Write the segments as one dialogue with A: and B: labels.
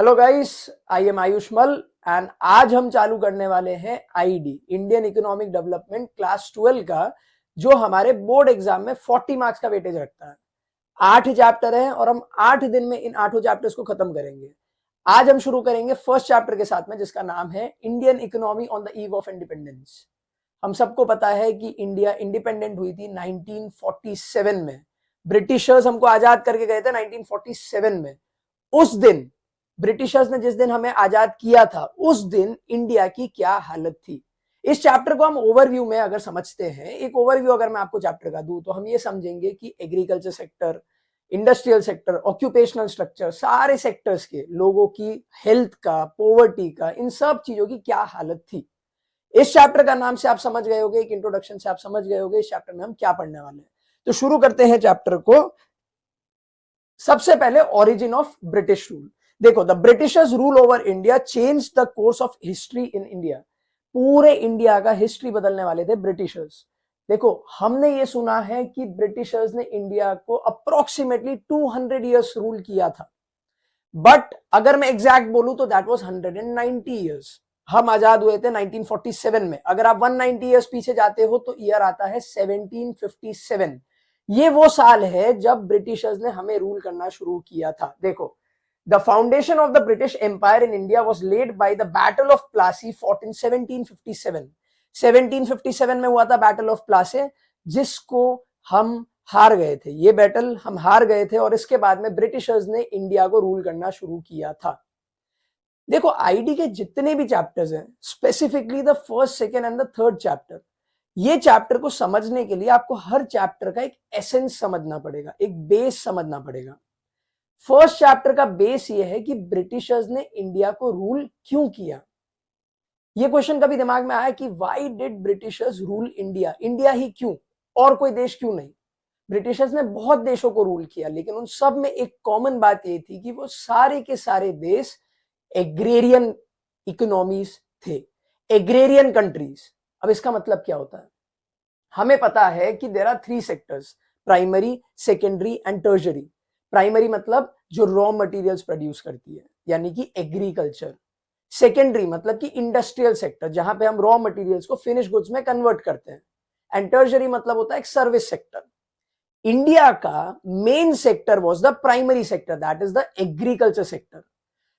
A: Hello guys, I am Ayushmal and आज हम चालू करने वाले हैं ID Indian economic development class 12 का, जो हमारे बोर्ड एग्जाम में 40 मार्क्स का वेटेज रखता है। 8 चैप्टर हैं और हम 8 दिन में इन 8 चैप्टर्स को खत्म करेंगे। आज हम शुरू करेंगे फर्स्ट चैप्टर के साथ में, जिसका नाम है Indian economy on the eve of independence. हम सबको पता है कि इंडिया इंडिपेंडेंट हुई थी 1947 में। ब्रिटिशर्स हमको आजाद करके गए थे 1947 में। उस दिन ब्रिटिशर्स ने जिस दिन हमें आजाद किया था, उस दिन इंडिया की क्या हालत थी। इस चैप्टर को हम ओवरव्यू में अगर समझते हैं, एक ओवरव्यू अगर मैं आपको चैप्टर का दूं, तो हम ये समझेंगे कि agriculture sector, industrial sector, occupational structure, सारे सेक्टर्स के लोगों की हेल्थ का, पॉवर्टी का, इन सब चीजों की क्या हालत थी। इस चैप्टर का नाम से आप समझ गए होंगे, एक इंट्रोडक्शन से आप समझ गए होंगे इस चैप्टर में हम क्या पढ़ने वाले हैं। तो शुरू करते हैं चैप्टर को। सबसे पहले ओरिजिन ऑफ ब्रिटिश रूल। देखो, the Britishers rule over India change the course of history in India. पूरे इंडिया का हिस्ट्री बदलने वाले थे ब्रिटिशर्स। देखो, हमने ये सुना है कि ब्रिटिशर्स ने इंडिया को अप्रोक्सीमेटली 200 ईयर्स रूल किया था, बट अगर मैं एग्जैक्ट बोलूं तो दैट वाज 190 ईयर्स। हम आजाद हुए थे 1947 में। अगर आप 190 ईयर्स पीछे जाते हो तो ईयर आता है 1757। ये वो साल है जब ब्रिटिशर्स ने हमें रूल करना शुरू किया था। देखो, the foundation of the British empire in India was laid by the battle of Plassey fought in 1757। 1757 में हुआ था बैटल ऑफ प्लासे, जिसको हम हार गए थे। ये बैटल हम हार गए थे और इसके बाद में ब्रिटिशर्स ने इंडिया को रूल करना शुरू किया था। देखो, आईडी के जितने भी चैप्टर्स हैं, specifically the first, second and the third chapter, ये चैप्टर को समझने के लिए आपको हर चैप्टर का एक एसेंस समझना पड़ेगा, एक बेस समझना पड़ेगा। फर्स्ट चैप्टर का बेस ये है कि ब्रिटिशर्स ने इंडिया को रूल क्यों किया। ये क्वेश्चन कभी दिमाग में आया कि why did Britishers rule India? India ही क्यों, और कोई देश क्यों नहीं? ब्रिटिशर्स ने बहुत देशों को रूल किया, लेकिन उन सब में एक कॉमन बात ये थी कि वो सारे के सारे देश एग्रेरियन इकोनॉमीज थे, एग्रेरियन कंट्रीज। अब इसका मतलब क्या होता है? हमें पता है कि there are 3 sectors, primary, secondary and tertiary. Primary मतलब जो रॉ मटेरियल्स प्रोड्यूस करती है, यानी कि एग्रीकल्चर। सेकेंडरी मतलब कि इंडस्ट्रियल सेक्टर, जहां पे हम रॉ मटेरियल्स को फिनिश गुड्स में कन्वर्ट करते हैं। एंड टर्शरी मतलब होता है एक सर्विस सेक्टर। इंडिया का main sector was the primary sector, that is the agriculture sector.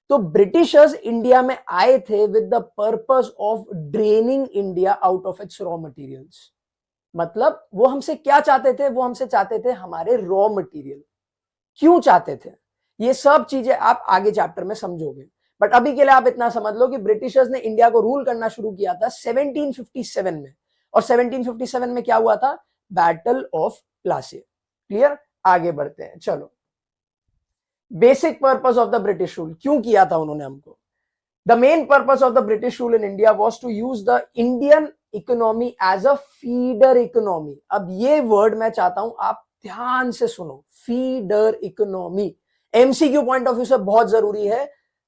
A: तो ब्रिटिशर्स इंडिया में आए थे with the purpose of draining India out of its raw materials. मतलब वो हमसे क्या चाहते थे? वो हमसे चाहते थे हमारे रॉ मटेरियल। क्यों चाहते थे? ये सब चीजें आप आगे चैप्टर में समझोगे, बट अभी के लिए आप इतना समझ लो कि ब्रिटिशर्स ने इंडिया को रूल करना शुरू किया था 1757 में। और 1757 में क्या हुआ था? Battle of Plassey. क्लियर? आगे बढ़ते हैं, चलो। Basic purpose of the British rule, क्यों किया था उन्होंने हमको? The main purpose of the British rule in India was to use the Indian economy as a feeder economy. अब ये वर्ड मैं चाहता हूं आप ध्यान से सुनो, feeder economy. MCQ point of view से बहुत जरूरी है।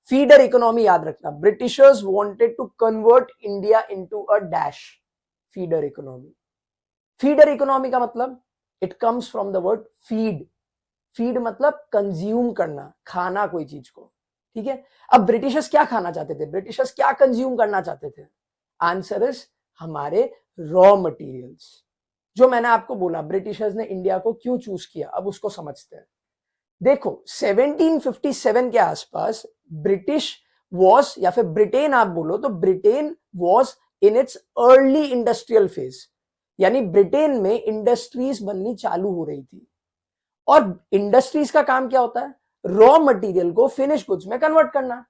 A: फीडर इकोनॉमी याद रखना। Britishers wanted to convert India into a dash feeder economy. Feeder economy का मतलब, it comes from the word feed. Feed मतलब कंज्यूम करना, खाना कोई चीज को। ठीक है? अब ब्रिटिशर्स क्या खाना चाहते थे? ब्रिटिशर्स क्या कंज्यूम करना चाहते थे? आंसर इज हमारे रॉ मटेरियल्स। जो मैंने आपको बोला, ब्रिटिशर्स ने इंडिया को क्यों चूज किया, अब उसको समझते हैं। देखो, 1757 के आसपास ब्रिटिश वॉज, या फिर ब्रिटेन आप बोलो तो Britain was in its early industrial phase. यानी ब्रिटेन में इंडस्ट्रीज बननी चालू हो रही थी। और इंडस्ट्रीज का काम क्या होता है? रॉ मटेरियल को फिनिश गुड्स में कन्वर्ट करना।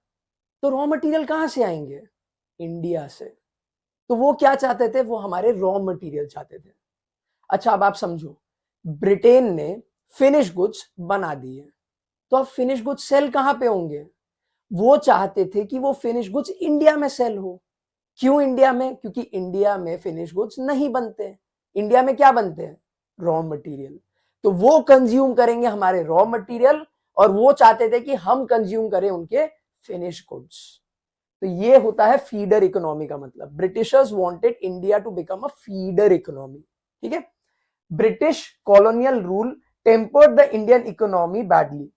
A: तो रॉ मटेरियल कहां से आएंगे? इंडिया से। तो वो क्या चाहते थे? वो हमारे रॉ मटेरियल चाहते थे। अच्छा, अब आप समझो, ब्रिटेन ने फिनिश गुड्स बना दिए, तो अब फिनिश गुड्स सेल कहां पे होंगे? वो चाहते थे कि वो फिनिश गुड्स इंडिया में सेल हो। क्यों इंडिया में? क्योंकि इंडिया में फिनिश गुड्स नहीं बनते। इंडिया में क्या बनते हैं? Raw material. तो वो कंज्यूम करेंगे हमारे रॉ मटेरियल, और वो चाहते थे कि हम कंज्यूम करें उनके फिनिश गुड्स। तो ये होता है फीडर इकोनॉमी का मतलब। Britishers wanted India to become a feeder economy. ठीक है? British colonial rule tempered the Indian economy badly.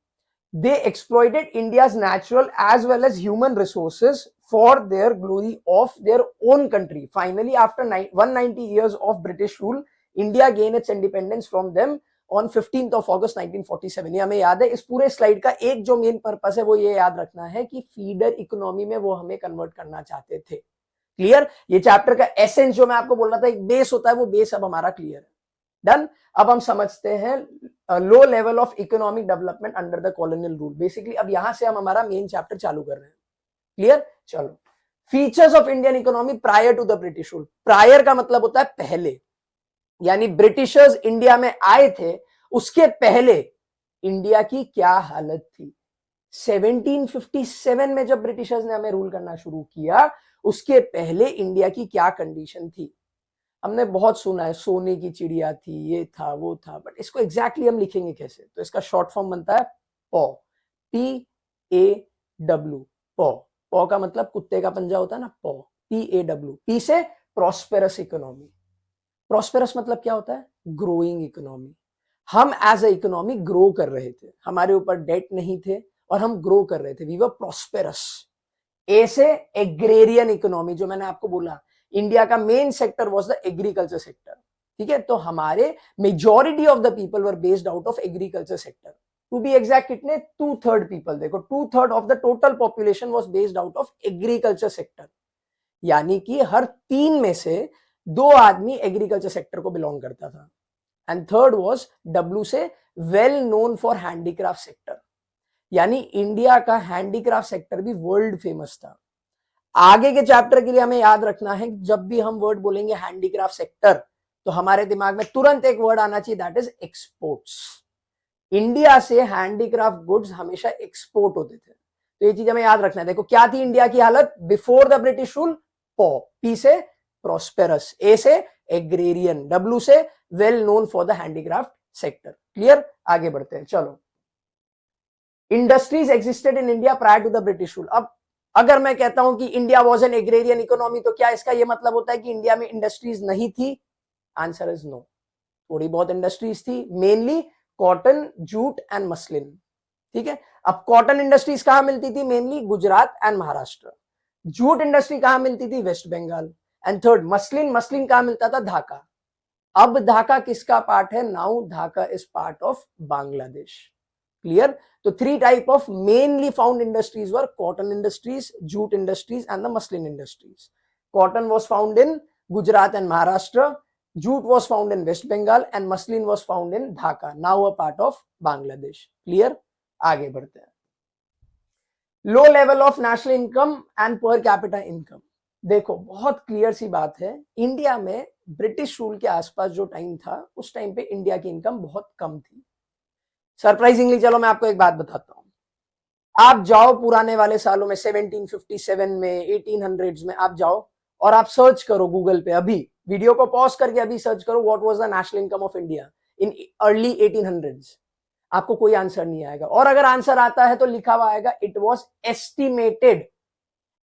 A: They exploited India's natural as well as human resources for their glory of their own country. Finally, after 190 years of British rule, India gained its independence from them on 15th of August 1947. ये हमें याद है. इस पूरे slide का एक जो main purpose है वो ये याद रखना है कि फीडर इकोनॉमी में वो हमें कन्वर्ट करना चाहते थे. क्लियर? ये चैप्टर का एसेंस जो मैं आपको बोल रहा था एक बेस होता है, वो बेस अब हमारा क्लियर है. डन. अब हम समझते हैं लो level of economic development under the colonial rule. Basically अब यहां से हम हमारा मेन चैप्टर चालू कर रहे हैं. क्लियर? चलो. Features of Indian economy prior to the British rule. Prior का मतलब होता है पहले, यानी ब्रिटिशर्स इंडिया में आए थे उसके पहले इंडिया की क्या हालत थी. 1757 में जब ब्रिटिशर्स ने हमें रूल करना शुरू किया, उसके पहले इंडिया की क्या कंडीशन थी. हमने बहुत सुना है सोने की चिड़िया थी, ये था वो था, बट इसको एग्जैक्टली हम लिखेंगे कैसे? तो इसका शॉर्ट फॉर्म बनता है पॉ, PAW, पॉ. पॉ का मतलब कुत्ते का पंजा होता है ना, पॉ, PAW. पी से प्रॉस्पेरस इकोनॉमी. प्रॉस्पेरस मतलब क्या होता है? Growing economy. हम एज ए इकोनॉमी ग्रो कर रहे थे, हमारे ऊपर डेट नहीं थे और हम ग्रो कर रहे थे. We were prosperous. ए से एग्रेरियन इकोनॉमी, जो मैंने आपको बोला इंडिया का main sector was the agriculture sector. ठीक है, तो हमारे majority of the people were based out of agriculture sector. To be exact कितने? 2/3 पीपल. देखो 2/3 of the total population was based out of agriculture sector. यानी कि हर 3 में से 2 आदमी एग्रीकल्चर सेक्टर को बिलोंग करता था. एंड थर्ड वाज W से well known for handicraft sector. यानी इंडिया का हैंडीक्राफ्ट सेक्टर भी वर्ल्ड फेमस था. आगे के चैप्टर के लिए हमें याद रखना है कि जब भी हम वर्ड बोलेंगे हैंडीक्राफ्ट सेक्टर, तो हमारे दिमाग में तुरंत एक वर्ड आना चाहिए, दैट इज एक्सपोर्ट्स. इंडिया से हैंडीक्राफ्ट गुड्स हमेशा एक्सपोर्ट होते थे. तो ये चीज हमें याद रखना है. देखो क्या थी इंडिया की हालत बिफोर द ब्रिटिश रूल? पॉ. P से प्रॉस्पेरस, A से एग्रेरियन, W से well known for the handicraft sector. Clear? आगे बढ़ते हैं. चलो. Industries existed in India prior to the British rule. अब अगर मैं कहता हूं कि India was an agrarian economy, तो क्या इसका यह मतलब होता है कि इंडिया में इंडस्ट्रीज नहीं थी? Answer is no. थोड़ी बहुत इंडस्ट्रीज थी, mainly cotton, jute and muslin. ठीक है. अब कॉटन इंडस्ट्रीज कहां मिलती थी? Mainly Gujarat and Maharashtra. Jute industry कहां मिलती थी? West Bengal. And third muslin, muslin कहां मिलता था? ढाका. अब ढाका किसका पार्ट है? Now Dhaka is part of Bangladesh. Clear? तो 3 type of mainly found industries were cotton industries, jute industries and the muslin industries. Cotton was found in Gujarat and Maharashtra, jute was found in West Bengal and muslin was found in Dhaka, now a part of Bangladesh. Clear? आगे बढ़ते हैं. लो level of national income and per capita income. देखो बहुत clear सी बात है, India में British rule के आसपास जो टाइम था, उस टाइम पे इंडिया की इनकम बहुत कम थी. सरप्राइजिंगली चलो मैं आपको एक बात बताता हूं. आप जाओ पुराने वाले सालों में, 1757 में, 1800s में आप जाओ और आप सर्च करो गूगल पे. अभी वीडियो को पॉज करके अभी सर्च करो what was the national income of India in early 1800s. आपको कोई आंसर नहीं आएगा, और अगर आंसर आता है तो लिखा हुआ आएगा it was estimated.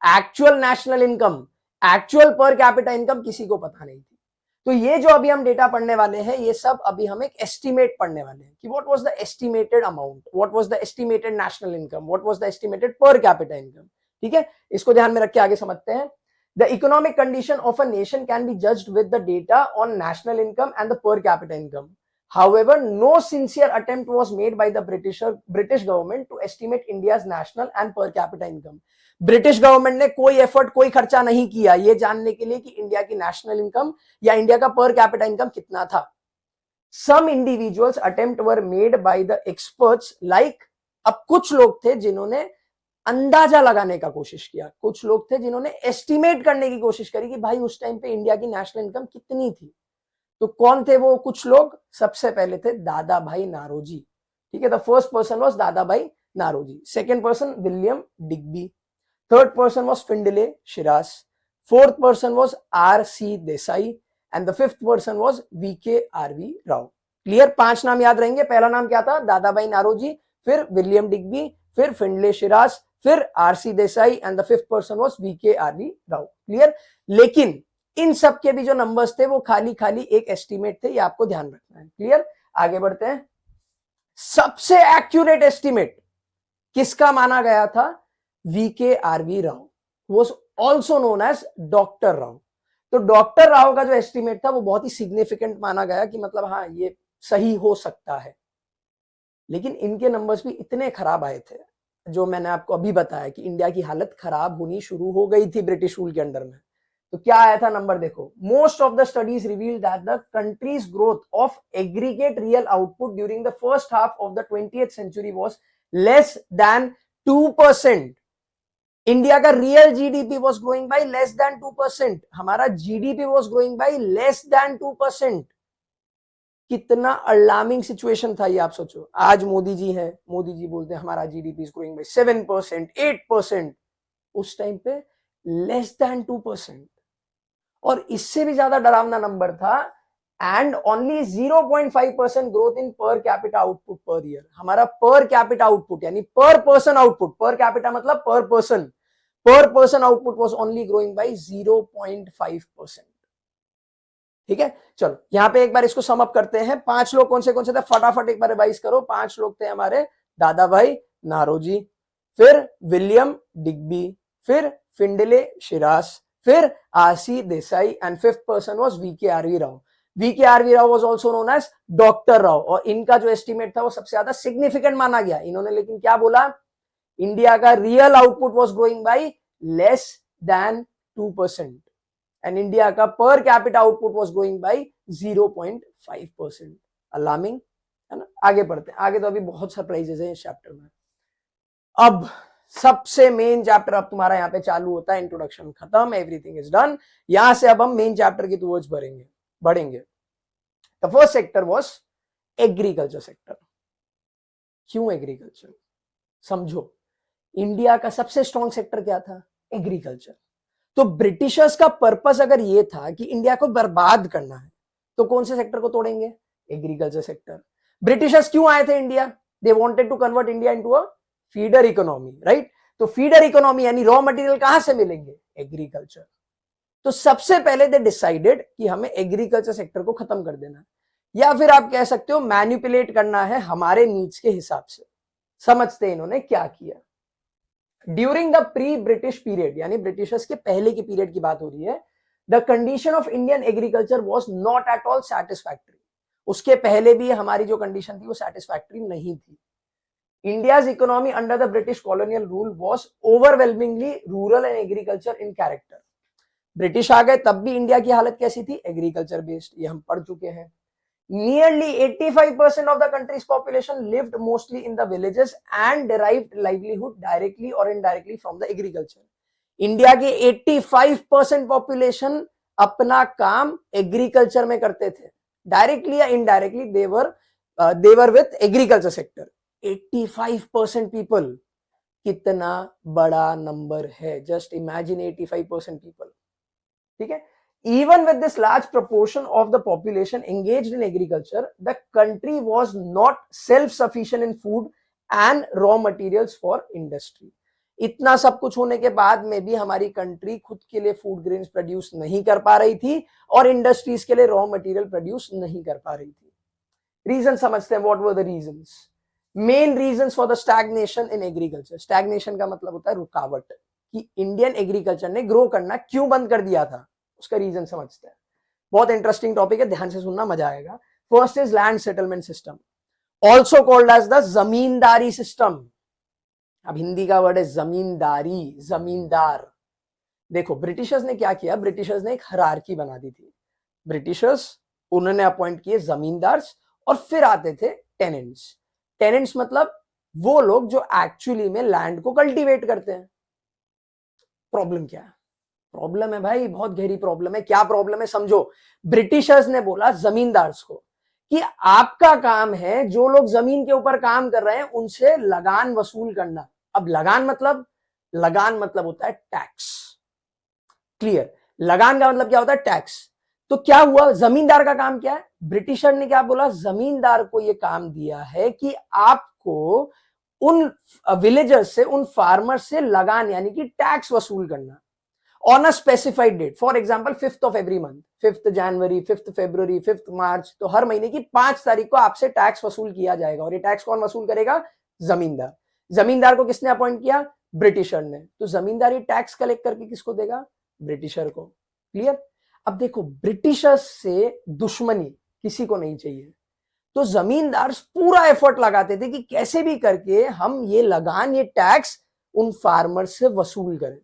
A: Actual national income, actual per capita income किसी को पता नहीं थी. तो ये जो अभी हम डेटा पढ़ने वाले हैं, ये सब अभी हम एक एस्टिमेट पढ़ने वाले हैं कि what was the estimated amount, what was the estimated national income, what was the estimated per capita income. ठीक है, इसको ध्यान में रख के आगे समझते हैं. The economic condition of a nation can be judged with the data on national income and the per capita income. However, no sincere attempt was made by the British government to estimate India's national and per capita income. British government ने कोई effort, कोई खर्चा नहीं किया ये जानने के लिए कि इंडिया की नेशनल इनकम या इंडिया का पर कैपिटा इनकम कितना था. Some individuals attempt were made by the experts like, अब कुछ लोग थे जिन्होंने अंदाजा लगाने का कोशिश किया, कुछ लोग थे जिन्होंने एस्टिमेट करने की कोशिश करी कि भाई उस टाइम पे इंडिया की नेशनल इनकम कितनी थी. तो कौन थे वो कुछ लोग? सबसे पहले थे दादा भाई नारोजी. ठीक है, the first person was Dadabhai Naoroji. Second person William Digby. Third person was Findlay Shirras. Fourth person was R.C. Desai and the fifth person was V.K.R.V. Rao. Clear? 5 नाम याद रहेंगे. पहला नाम क्या था? दादा भाई नारोजी, फिर विलियम डिग्बी, फिर फिंडले शिरास, फिर R.C. Desai and the fifth person was V.K.R.V. Rao. Clear? लेकिन इन सब के भी जो नंबर्स थे वो खाली खाली एक एस्टिमेट थे, ये आपको ध्यान रखना है. क्लियर? आगे बढ़ते हैं. सबसे एक्यूरेट एस्टिमेट किसका माना गया था? VKRV Rao, was also known as doctor Rao. तो डॉक्टर राव का जो एस्टिमेट था वो बहुत ही सिग्निफिकेंट माना गया कि मतलब हाँ ये सही हो सकता है। लेकिन इनके नंबर्स भी इतने खराब आए थे, जो मैंने आपको अभी बताया कि इंडिया की हालत खराब होनी शुरू हो गई थी ब्रिटिश रूल के अंडर में। तो क्या आया था नंबर देखो, most of the studies reveal that the country's growth of aggregate real output during the first half of the 20th century was less than 2%। India का real GDP was growing by less than 2%, हमारा GDP was growing by less than 2%। कितना alarming situation था ये आप सोचो। आज मोदी जी हैं, मोदी जी बोलते हैं हमारा जीडीपी इज ग्रोइंग बाय 7%, 8%, उस टाइम पे लेस देन 2%। और इससे भी ज्यादा डरावना नंबर था, एंड ओनली 0.5% ग्रोथ इन पर कैपिटा आउटपुट पर ईयर। हमारा पर कैपिटा आउटपुट यानी पर पर्सन आउटपुट, पर कैपिटा मतलब per person output was only growing by 0.5%। ठीक है, चलो यहां पे एक बार इसको सम अप करते हैं। 5 लोग कौन से थे, फटाफट एक बार रिवाइज करो। 5 लोग थे हमारे, दादा भाई नारोजी, फिर विलियम डिग्बी, फिर फिंडले शिरास, फिर R C Desai, and fifth person was VKRV Rao. VKRV Rao was also known as doctor Rao, और इनका जो एस्टिमेट था वो सबसे ज्यादा सिग्निफिकेंट माना गया। इन्होंने लेकिन क्या बोला, इंडिया का real output was growing by less than 2%, and India का per capita output was growing by 0.5%। Alarming है ना। आगे बढ़ते हैं, आगे तो अभी बहुत सरप्राइजेस हैं इस चैप्टर में। अब सबसे मेन चैप्टर अब तुम्हारा यहाँ पे चालू होता है, इंट्रोडक्शन खत्म, एवरीथिंग इज डन। यहां से अब हम मेन चैप्टर की टुवर्ड्स बढ़ेंगे। The first sector was agriculture sector. क्यों एग्रीकल्चर? समझो, इंडिया का सबसे स्ट्रॉन्ग सेक्टर क्या था? एग्रीकल्चर। तो ब्रिटिशर्स का पर्पस अगर ये था कि इंडिया को बर्बाद करना है, तो कौन से सेक्टर को तोड़ेंगे? Agriculture sector. ब्रिटिशर्स क्यों आए थे India? They wanted to convert India into a feeder economy, right? तो फीडर इकोनॉमी यानी रॉ मटेरियल कहां से मिलेंगे? एग्रीकल्चर। तो सबसे पहले दे डिसाइडेड कि हमें एग्रीकल्चर सेक्टर को खत्म कर देना है, या फिर आप कह सकते हो मैनिपुलेट करना है हमारे नीड्स के हिसाब से। समझते इन्होंने क्या किया। During the pre British period, यानी ब्रिटिशर्स के पहले की पीरियड की बात हो रही है, the condition of Indian agriculture was not at all satisfactory. उसके पहले भी हमारी जो कंडीशन थी वो सैटिस्फैक्टरी नहीं थी। India's economy under the British colonial rule was overwhelmingly rural and agriculture in character. British आ गए तब भी इंडिया की हालत कैसी थी? एग्रीकल्चर बेस्ड, ये हम पढ़ चुके हैं। Nearly 85% of the country's population lived mostly in the villages and derived livelihood directly or indirectly from the agriculture. India के 85% पॉपुलेशन अपना काम एग्रीकल्चर में करते थे, डायरेक्टली या indirectly they were with agriculture sector. 85% people, कितना बड़ा नंबर है, जस्ट इमेजिन 85% पीपल। ठीक है, even with this large proportion of the population engaged in agriculture, the country was not self-sufficient in food and raw materials for industry. इतना सब कुछ होने के बाद में भी हमारी कंट्री खुद के लिए फूड ग्रेन्स प्रोड्यूस नहीं कर पा रही थी और इंडस्ट्रीज के लिए रॉ मटेरियल प्रोड्यूस नहीं कर पा रही थी। रीजन समझते हैं, what were the reasons? Main reasons for the stagnation in agriculture. Stagnation का मतलब होता है रुकावट, कि इंडियन एग्रीकल्चर ने ग्रो करना क्यों बंद कर दिया था, उसका रीजन समझते हैं। बहुत इंटरेस्टिंग टॉपिक है, ध्यान से सुनना, मजा आएगा। First is land settlement system, also called as the zamindari system. अब हिंदी का वर्ड है जमींदारी, जमींदार। देखो ब्रिटिशर्स ने क्या किया, ब्रिटिशर्स ने एक हायरार्की बना दी थी। ब्रिटिशर्स उन्होंने अपॉइंट किए जमींदार्स, और फिर आते थे टेनेंट्स। टेनेंट्स मतलब वो लोग जो एक्चुअली में लैंड को कल्टीवेट करते हैं। प्रॉब्लम क्या है? प्रॉब्लम है भाई, बहुत गहरी प्रॉब्लम है। क्या प्रॉब्लम है समझो। ब्रिटिशर्स ने बोला जमींदार्स को कि आपका काम है, जो लोग जमीन के ऊपर काम कर रहे हैं उनसे लगान वसूल करना। अब लगान मतलब होता है टैक्स। क्लियर? लगान का मतलब क्या होता है? टैक्स। तो क्या हुआ, जमींदार का काम क्या है? ब्रिटिशर ने क्या बोला, जमींदार को यह काम दिया है कि आपको उन विलेजर्स से, उन फार्मर्स से लगान यानी कि टैक्स वसूल करना on a specified date. For example 5th of every month, 5th January, 5th February, 5th March, तो हर महीने की 5 तारीख को आपसे टैक्स वसूल किया जाएगा। और ये टैक्स कौन वसूल करेगा? जमींदार। जमींदार को किसने अपॉइंट किया? ब्रिटिशर ने। तो जमींदारी टैक्स कलेक्ट करके किसको देगा? ब्रिटिशर को। क्लियर? अब देखो, ब्रिटिशर्स से दुश्मनी किसी को नहीं चाहिए, तो जमींदार पूरा एफर्ट लगाते थे कि कैसे भी करके हम ये लगान, ये टैक्स उन फार्मर से वसूल करें।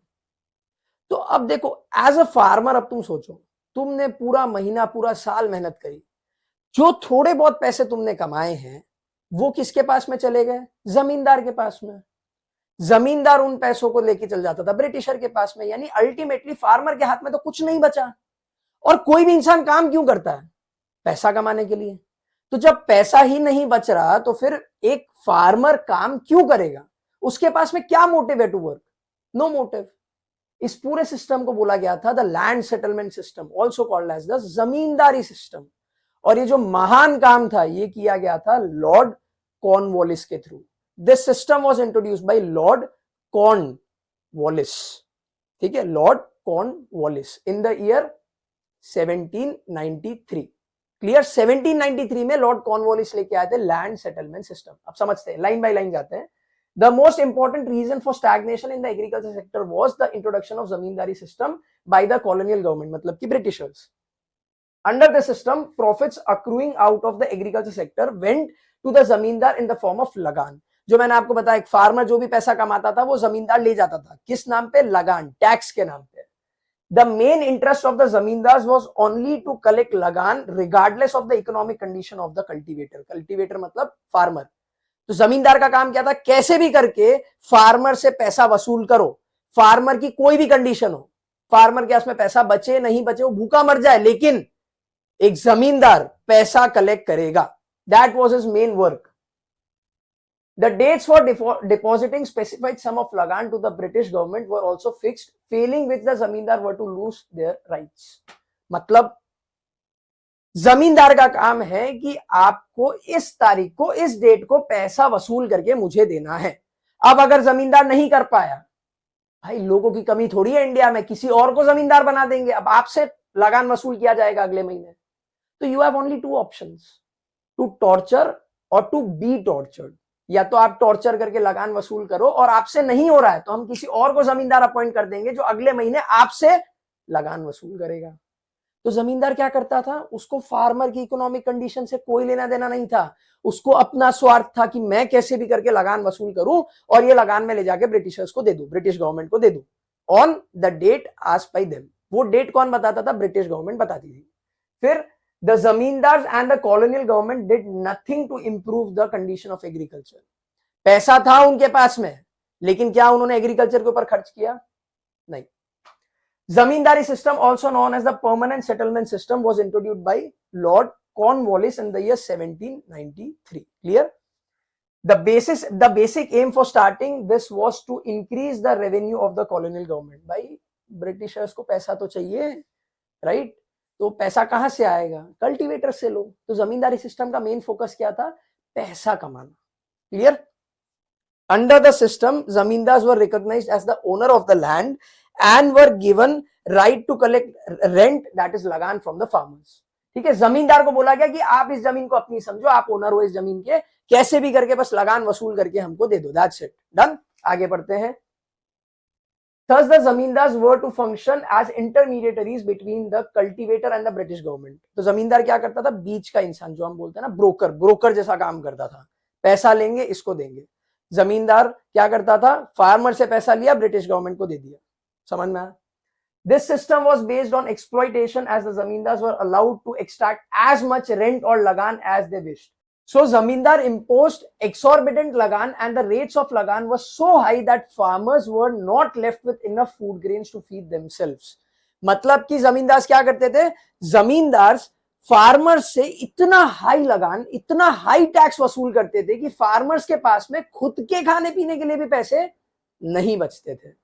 A: तो अब देखो, एज अ फार्मर अब तुम सोचो, तुमने पूरा महीना, पूरा साल मेहनत करी, जो थोड़े बहुत पैसे तुमने कमाए हैं वो किसके पास में चले गए? जमींदार के पास में। जमींदार उन पैसों को लेके चल जाता था ब्रिटिशर के पास में, यानी अल्टीमेटली फार्मर के हाथ में तो कुछ नहीं बचा। और कोई भी इंसान काम क्यों करता है? पैसा कमाने के लिए। तो जब पैसा ही नहीं बच रहा तो फिर एक फार्मर काम क्यों करेगा? उसके पास में क्या मोटिव है टू वर्क? No motive. इस पूरे सिस्टम को बोला गया था the land settlement system, also called as the zamindari system. और ये जो महान काम था ये किया गया था लॉर्ड कॉर्नवालिस के through. This system was introduced by Lord Cornwallis. ठीक है, Lord Cornwallis in the year 1793। Clear? 1793 में लॉर्ड कॉर्नवालिस लेके आए थे लैंड सेटलमेंट सिस्टम। अब समझते हैं, लाइन बाय लाइन जाते हैं। The most important reason for stagnation in the agriculture sector was the introduction of zamindari system by the colonial government, मतलब कि Britishers. Under the system, profits accruing out of the agriculture sector went to the zamindar in the form of lagan. जो मैंने आपको बताया, एक farmer जो भी पैसा कमाता था वो जमींदार ले जाता था। किस नाम पे? लगान, टैक्स के नाम पे। The main interest of the zamindars was only to collect lagan regardless of the economic condition of the cultivator. Cultivator मतलब फार्मर। तो जमींदार का काम क्या था? कैसे भी करके फार्मर से पैसा वसूल करो, फार्मर की कोई भी कंडीशन हो, फार्मर के पास में पैसा बचे नहीं बचे, वो भूखा मर जाए, लेकिन एक जमींदार पैसा कलेक्ट करेगा। That was his main work. The dates for depositing specified sum of lagan to the British government were also fixed, failing which the zamindar were to lose their rights. मतलब जमींदार का काम है कि आपको इस तारीख को, इस डेट को पैसा वसूल करके मुझे देना है। अब अगर जमींदार नहीं कर पाया, भाई लोगों की कमी थोड़ी है इंडिया में, किसी और को जमींदार बना देंगे। अब आपसे लगान वसूल किया जाएगा अगले महीने। तो you have only two options, to torture और टू बी टॉर्चर्ड। या तो आप टॉर्चर करके लगान वसूल करो, और आपसे नहीं हो रहा है तो हम किसी और को जमींदार अपॉइंट कर देंगे जो अगले महीने आपसे लगान वसूल करेगा। तो जमींदार क्या करता था? उसको फार्मर की इकोनॉमिक कंडीशन से कोई लेना देना नहीं था। उसको अपना स्वार्थ था कि मैं कैसे भी करके लगान वसूल करूं और ये लगान में ले जाके ब्रिटिशर्स को दे दूं, ब्रिटिश गवर्नमेंट को दे दूं on the date asked by them. वो डेट कौन बताता था? ब्रिटिश गवर्नमेंट बताती थी। फिर the zamindars and the colonial government did nothing to improve the condition of agriculture. पैसा था उनके पास में, लेकिन क्या उन्होंने एग्रीकल्चर के ऊपर खर्च किया? नहीं। Zamindari system, also known as the permanent settlement system, was introduced by Lord Cornwallis in the year 1793. Clear? The basic aim for starting this was to increase the revenue of the colonial government. भाई Britishers को पैसा तो चाहिए, right? तो पैसा कहां से आएगा? कल्टीवेटर से लो। तो जमींदारी सिस्टम का मेन फोकस क्या था? पैसा कमाना। Clear? Under the system, zamindars were recognized as the owner of the land and were given right to collect rent, that is lagaan, from the farmers. ठीक है, जमींदार को बोला गया कि आप इस जमीन को अपनी समझो, आप ओनर हो इस जमीन के, कैसे भी करके बस लगान वसूल करके हमको दे दो। That's it, done. आगे बढ़ते हैं। Thus, the zamindars were to function as intermediaries between the cultivator and the British government. तो जमींदार क्या करता था? बीच का इंसान, जो हम बोलते हैं ना ब्रोकर, ब्रोकर जैसा काम करता था। पैसा लेंगे, इसको देंगे। जमींदार क्या करता था? फार्मर से पैसा लिया, ब्रिटिश गवर्नमेंट को दे दिया। समझ में आया? This system was based on exploitation, as the zamindars were allowed to extract as much rent or lagan as they wished. So zamindar imposed exorbitant lagan, and the rates of lagan were so high that farmers were not left with enough food grains to feed themselves. मतलब कि जमींदार क्या करते थे? जमींदार farmers से इतना high लगान, इतना हाई टैक्स वसूल करते थे कि फार्मर्स के पास में खुद के खाने पीने के लिए भी पैसे नहीं बचते थे।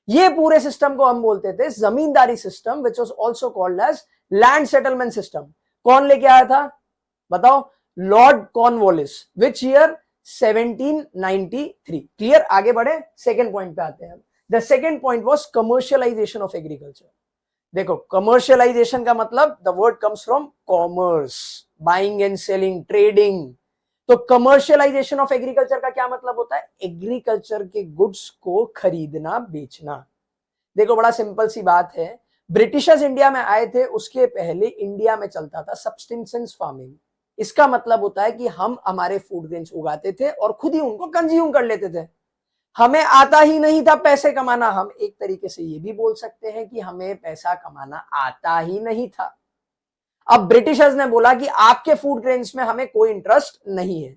A: ये पूरे सिस्टम को हम बोलते थे zamindari system, which was also called as land settlement system. कौन लेके आया था? बताओ। Lord Cornwallis. Which year? 1793। Clear? आगे बढ़े, सेकेंड पॉइंट पे आते हैं। The second point was commercialisation of agriculture. देखो, कमर्शियलाइजेशन का मतलब the word comes from commerce, buying and selling, trading. तो कमर्शियलाइजेशन ऑफ एग्रीकल्चर का क्या मतलब होता है? एग्रीकल्चर के गुड्स को खरीदना बेचना। देखो बड़ा सिंपल सी बात है, ब्रिटिशर्स इंडिया में आए थे, उसके पहले इंडिया में चलता था सब्सटेंसेंस फार्मिंग। इसका मतलब होता है कि हम हमारे फूड ग्रेन्स उगाते थे और खुद ही उनको कंज्यूम कर लेते थे। हमें आता ही नहीं था पैसे कमाना। हम एक तरीके से ये भी बोल सकते हैं कि हमें पैसा कमाना आता ही नहीं था। अब ब्रिटिशर्स ने बोला कि आपके फूड ग्रेन्स में हमें कोई इंटरेस्ट नहीं है।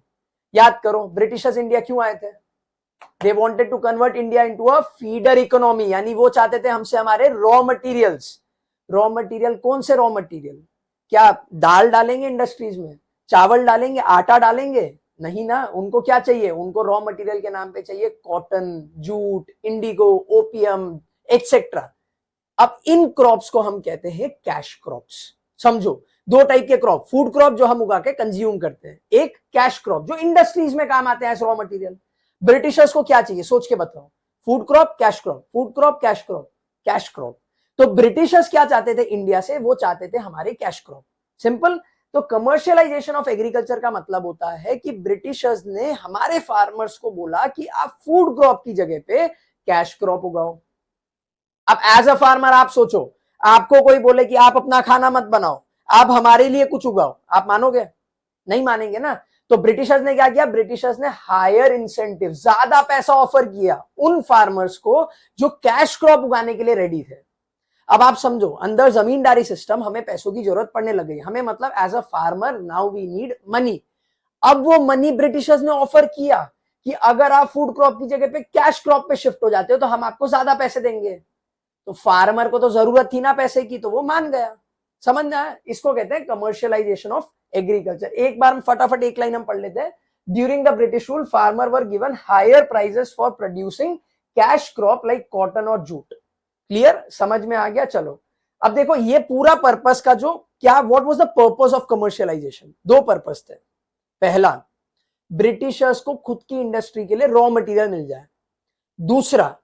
A: याद करो ब्रिटिशर्स इंडिया क्यों आए थे? They wanted to convert India into a feeder economy, यानी वो चाहते थे हमसे हमारे रॉ मटेरियल्स। रॉ मटेरियल कौन से रॉ मटेरियल? क्या दाल डालेंगे इंडस्ट्रीज में, चावल डालेंगे, आटा डालेंगे? नहीं ना। उनको क्या चाहिए? उनको रॉ मटेरियल के नाम पे चाहिए cotton, jute, Indigo, opium etcetera. अब इन क्रॉप्स को हम कहते हैं कैश क्रॉप्स। समझो, दो टाइप के क्रॉप, फूड क्रॉप जो हम उगा के कंज्यूम करते हैं, एक कैश क्रॉप जो इंडस्ट्रीज में काम आते हैं एज रॉ मटेरियल। ब्रिटिशर्स को क्या चाहिए? सोच के बताओ। Food crop, cash crop, food crop, cash crop, cash crop. तो ब्रिटिशर्स क्या चाहते थे इंडिया से? वो चाहते थे हमारे कैश क्रॉप। सिंपल। तो कमर्शियलाइजेशन ऑफ एग्रीकल्चर का मतलब होता है कि ब्रिटिशर्स ने हमारे फार्मर्स को बोला कि आप फूड क्रॉप की जगह पे कैश क्रॉप उगाओ। अब एज अ फार्मर आप सोचो, आपको कोई बोले कि आप अपना खाना मत बनाओ, आप हमारे लिए कुछ उगाओ, आप मानोगे? नहीं मानेंगे ना। तो ब्रिटिशर्स ने क्या किया? ब्रिटिशर्स ने हायर इंसेंटिव, ज्यादा पैसा ऑफर किया उन फार्मर्स को जो कैश क्रॉप उगाने के लिए रेडी थे। अब आप समझो, अंदर जमींदारी सिस्टम हमें पैसों की जरूरत पड़ने लग गई। हमें मतलब as a farmer now we need money. अब वो मनी ब्रिटिशर्स ने ऑफर किया कि अगर आप फूड क्रॉप की जगह पे कैश क्रॉप पे शिफ्ट हो जाते हो तो हम आपको ज्यादा पैसे देंगे। तो फार्मर को तो जरूरत थी ना पैसे की, तो वो मान गया। समझ में आया? इसको कहते हैं कमर्शियलाइजेशन ऑफ एग्रीकल्चर। एक बार फटाफट एक लाइन हम पढ़ लेते हैं। During the British rule farmer were given higher prices for producing cash crop like cotton और जूट। क्लियर? समझ में आ गया? चलो अब देखो ये पूरा पर्पस का जो क्या, what was the purpose of commercialisation? दो पर्पस थे। पहला, ब्रिटिशर्स को खुद की इंडस्ट्री के लिए रॉ मटेरियल मिल जाए। दूसरा,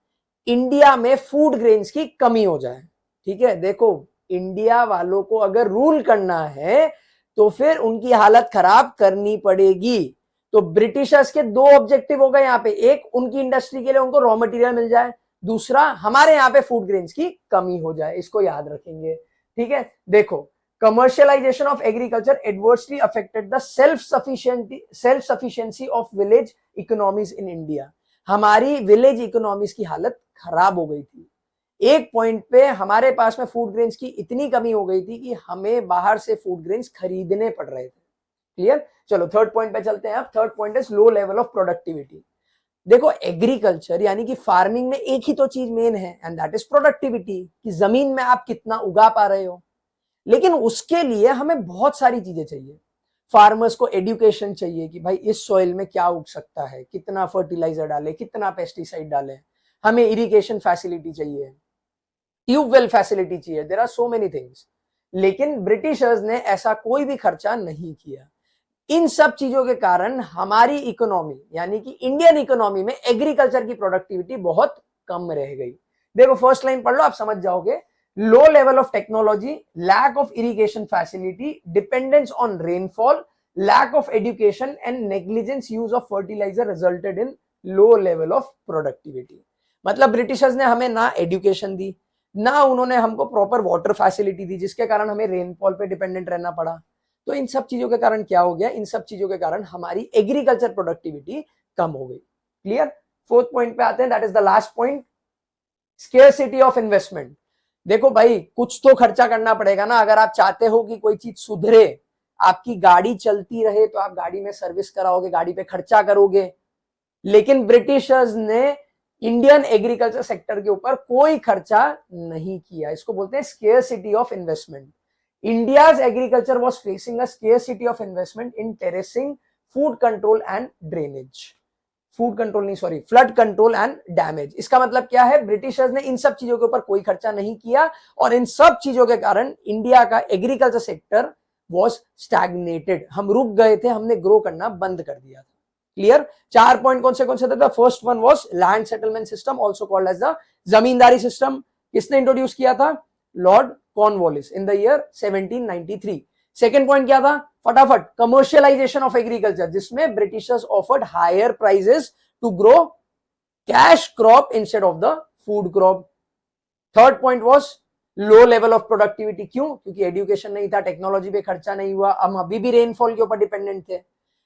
A: इंडिया में फूड ग्रेन्स की कमी हो जाए। ठीक है, देखो इंडिया वालों को अगर रूल करना है तो फिर उनकी हालत खराब करनी पड़ेगी। तो ब्रिटिशर्स के दो ऑब्जेक्टिव हो गए यहां पे, एक उनकी इंडस्ट्री के लिए उनको रॉ मटेरियल मिल जाए, दूसरा हमारे यहाँ पे फूड ग्रेन्स की कमी हो जाए। इसको याद रखेंगे। ठीक है, देखो commercialisation of agriculture adversely affected the self sufficiency of village economies in India. हमारी विलेज इकोनॉमीज की हालत खराब हो गई थी। एक पॉइंट पे हमारे पास में फूड ग्रेन्स की इतनी कमी हो गई थी कि हमें बाहर से फूड ग्रेन्स खरीदने पड़ रहे थे। क्लियर? चलो थर्ड पॉइंट पे चलते हैं। अब third point is low level of productivity. देखो एग्रीकल्चर यानी कि फार्मिंग में एक ही तो चीज मेन है एंड दैट इज प्रोडक्टिविटी, कि जमीन में आप कितना उगा पा रहे हो। लेकिन उसके लिए हमें बहुत सारी चीजें चाहिए। फार्मर्स को एजुकेशन चाहिए कि भाई इस सॉइल में क्या उग सकता है, कितना फर्टिलाइजर डाले, कितना पेस्टिसाइड डाले। हमें इरिगेशन फैसिलिटी चाहिए, ट्यूबवेल फैसिलिटी चाहिए, there are so many things. लेकिन ब्रिटिशर्स ने ऐसा कोई भी खर्चा नहीं किया। इन सब चीजों के कारण हमारी इकोनॉमी यानी कि इंडियन इकोनॉमी में एग्रीकल्चर की प्रोडक्टिविटी बहुत कम रह गई। देखो फर्स्ट लाइन पढ़ लो, आप समझ जाओगे। Low level of technology, lack of irrigation facility, dependence on rainfall, lack of education and negligence use of fertilizer resulted in low level of productivity. मतलब ब्रिटिशर्स ने हमें ना एजुकेशन दी, ना उन्होंने हमको प्रॉपर वाटर फैसिलिटी दी, जिसके कारण हमें रेनफॉल पे डिपेंडेंट रहना पड़ा। तो इन सब चीजों के कारण क्या हो गया? इन सब चीजों के कारण हमारी एग्रीकल्चर प्रोडक्टिविटी कम हो गई। क्लियर? फोर्थ पॉइंट पे आते हैं, that is the last point, scarcity of investment. देखो भाई कुछ तो खर्चा करना पड़ेगा ना। अगर आप चाहते हो कि कोई चीज सुधरे, आपकी गाड़ी चलती रहे, तो आप गाड़ी में सर्विस कराओगे, गाड़ी पे खर्चा करोगे। लेकिन ब्रिटिशर्स ने इंडियन एग्रीकल्चर सेक्टर के ऊपर कोई खर्चा नहीं किया। इसको बोलते हैं scarcity of investment. India's agriculture was facing a scarcity of investment in terracing, food control and drainage. Food control नहीं, sorry, flood control and damage. इसका मतलब क्या है? ब्रिटिशर्स ने इन सब चीजों के ऊपर कोई खर्चा नहीं किया और इन सब चीजों के कारण इंडिया का एग्रीकल्चर सेक्टर वॉज स्टैग्नेटेड। हम रुक गए थे, हमने ग्रो करना बंद कर दिया था। क्लियर? चार पॉइंट कौन से थे? First one was land settlement system, also called as the zamindari system. किसने इंट्रोड्यूस किया था? Lord Cornwallis in the year 1793. Second point क्या था, फटाफट, कमर्शियलाइजेशन ऑफ एग्रीकल्चर, जिसमें Britishers offered higher prices to grow cash crop instead of the food crop. Third point was low level of productivity, क्यों, क्योंकि education नहीं था, technology पे खर्चा नहीं हुआ, हम अभी भी रेनफॉल के ऊपर डिपेंडेंट थे।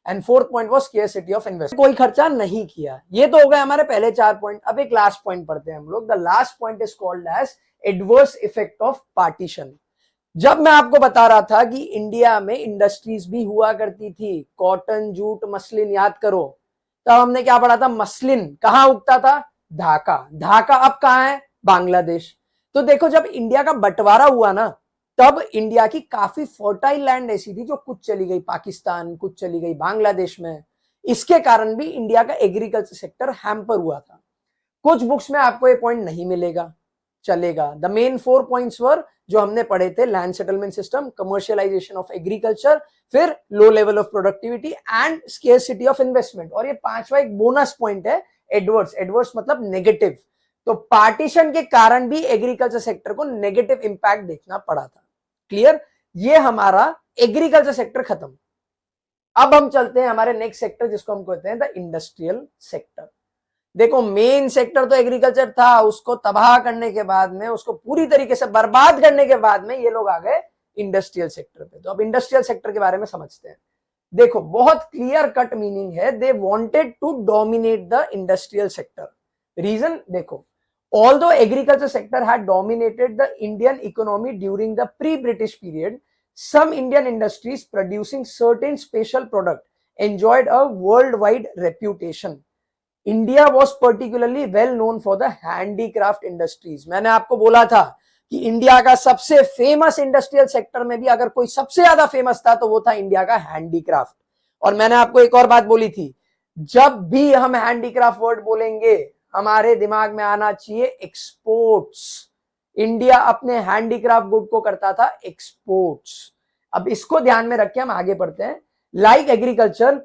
A: And fourth point was scarcity of investment, कोई खर्चा नहीं किया। ये तो हो गए हमारे पहले 4 पॉइंट। अब एक लास्ट पॉइंट पढ़ते हैं हम लोग। The last point is called as adverse effect of partition. जब मैं आपको बता रहा था कि इंडिया में इंडस्ट्रीज भी हुआ करती थी, कॉटन, जूट, मसलिन, याद करो, तब हमने क्या पढ़ा था, मसलिन कहां उगता था, ढाका। ढाका अब कहां है, बांग्लादेश। तो देखो जब इंडिया का बंटवारा हुआ ना, तब इंडिया की काफी फर्टाइल लैंड ऐसी थी जो कुछ चली गई पाकिस्तान, कुछ चली गई बांग्लादेश में। इसके कारण भी इंडिया का एग्रीकल्चर सेक्टर हैम्पर हुआ था। कुछ बुक्स में आपको ये पॉइंट नहीं मिलेगा, चलेगा। द मेन 4 पॉइंट्स वर जो हमने पढ़े थे, land settlement system, commercialisation of agriculture, फिर low level of productivity and scarcity of investment. और ये पांचवा एक बोनस पॉइंट है, एडवर्स। एडवर्स मतलब नेगेटिव। तो पार्टीशन के कारण भी एग्रीकल्चर सेक्टर को नेगेटिव इंपैक्ट देखना पड़ा था। क्लियर, ये हमारा एग्रीकल्चर सेक्टर खत्म। अब हम चलते हैं हमारे नेक्स्ट सेक्टर, जिसको हम कहते हैं द इंडस्ट्रियल सेक्टर। देखो मेन सेक्टर तो एग्रीकल्चर था, उसको तबाह करने के बाद में, उसको पूरी तरीके से बर्बाद करने के बाद में ये लोग आ गए इंडस्ट्रियल सेक्टर पे। तो अब इंडस्ट्रियल सेक्टर के बारे में समझते हैं। देखो बहुत क्लियर कट मीनिंग है, they wanted to dominate the industrial sector. Reason देखो, although agriculture sector had dominated the Indian economy during the pre-British period, some Indian industries producing certain special product enjoyed a worldwide reputation. India was particularly well known for the handicraft industries. मैंने आपको बोला था कि India का सबसे famous industrial sector में भी अगर कोई सबसे ज्यादा फेमस था तो वो था इंडिया का हैंडीक्राफ्ट। और मैंने आपको एक और बात बोली थी, जब भी हम हैंडीक्राफ्ट वर्ड बोलेंगे हमारे दिमाग में आना चाहिए एक्सपोर्ट्स। इंडिया अपने हैंडीक्राफ्ट गुड को करता था एक्सपोर्ट्स। अब इसको ध्यान में रख के हम आगे बढ़ते हैं। Like agriculture,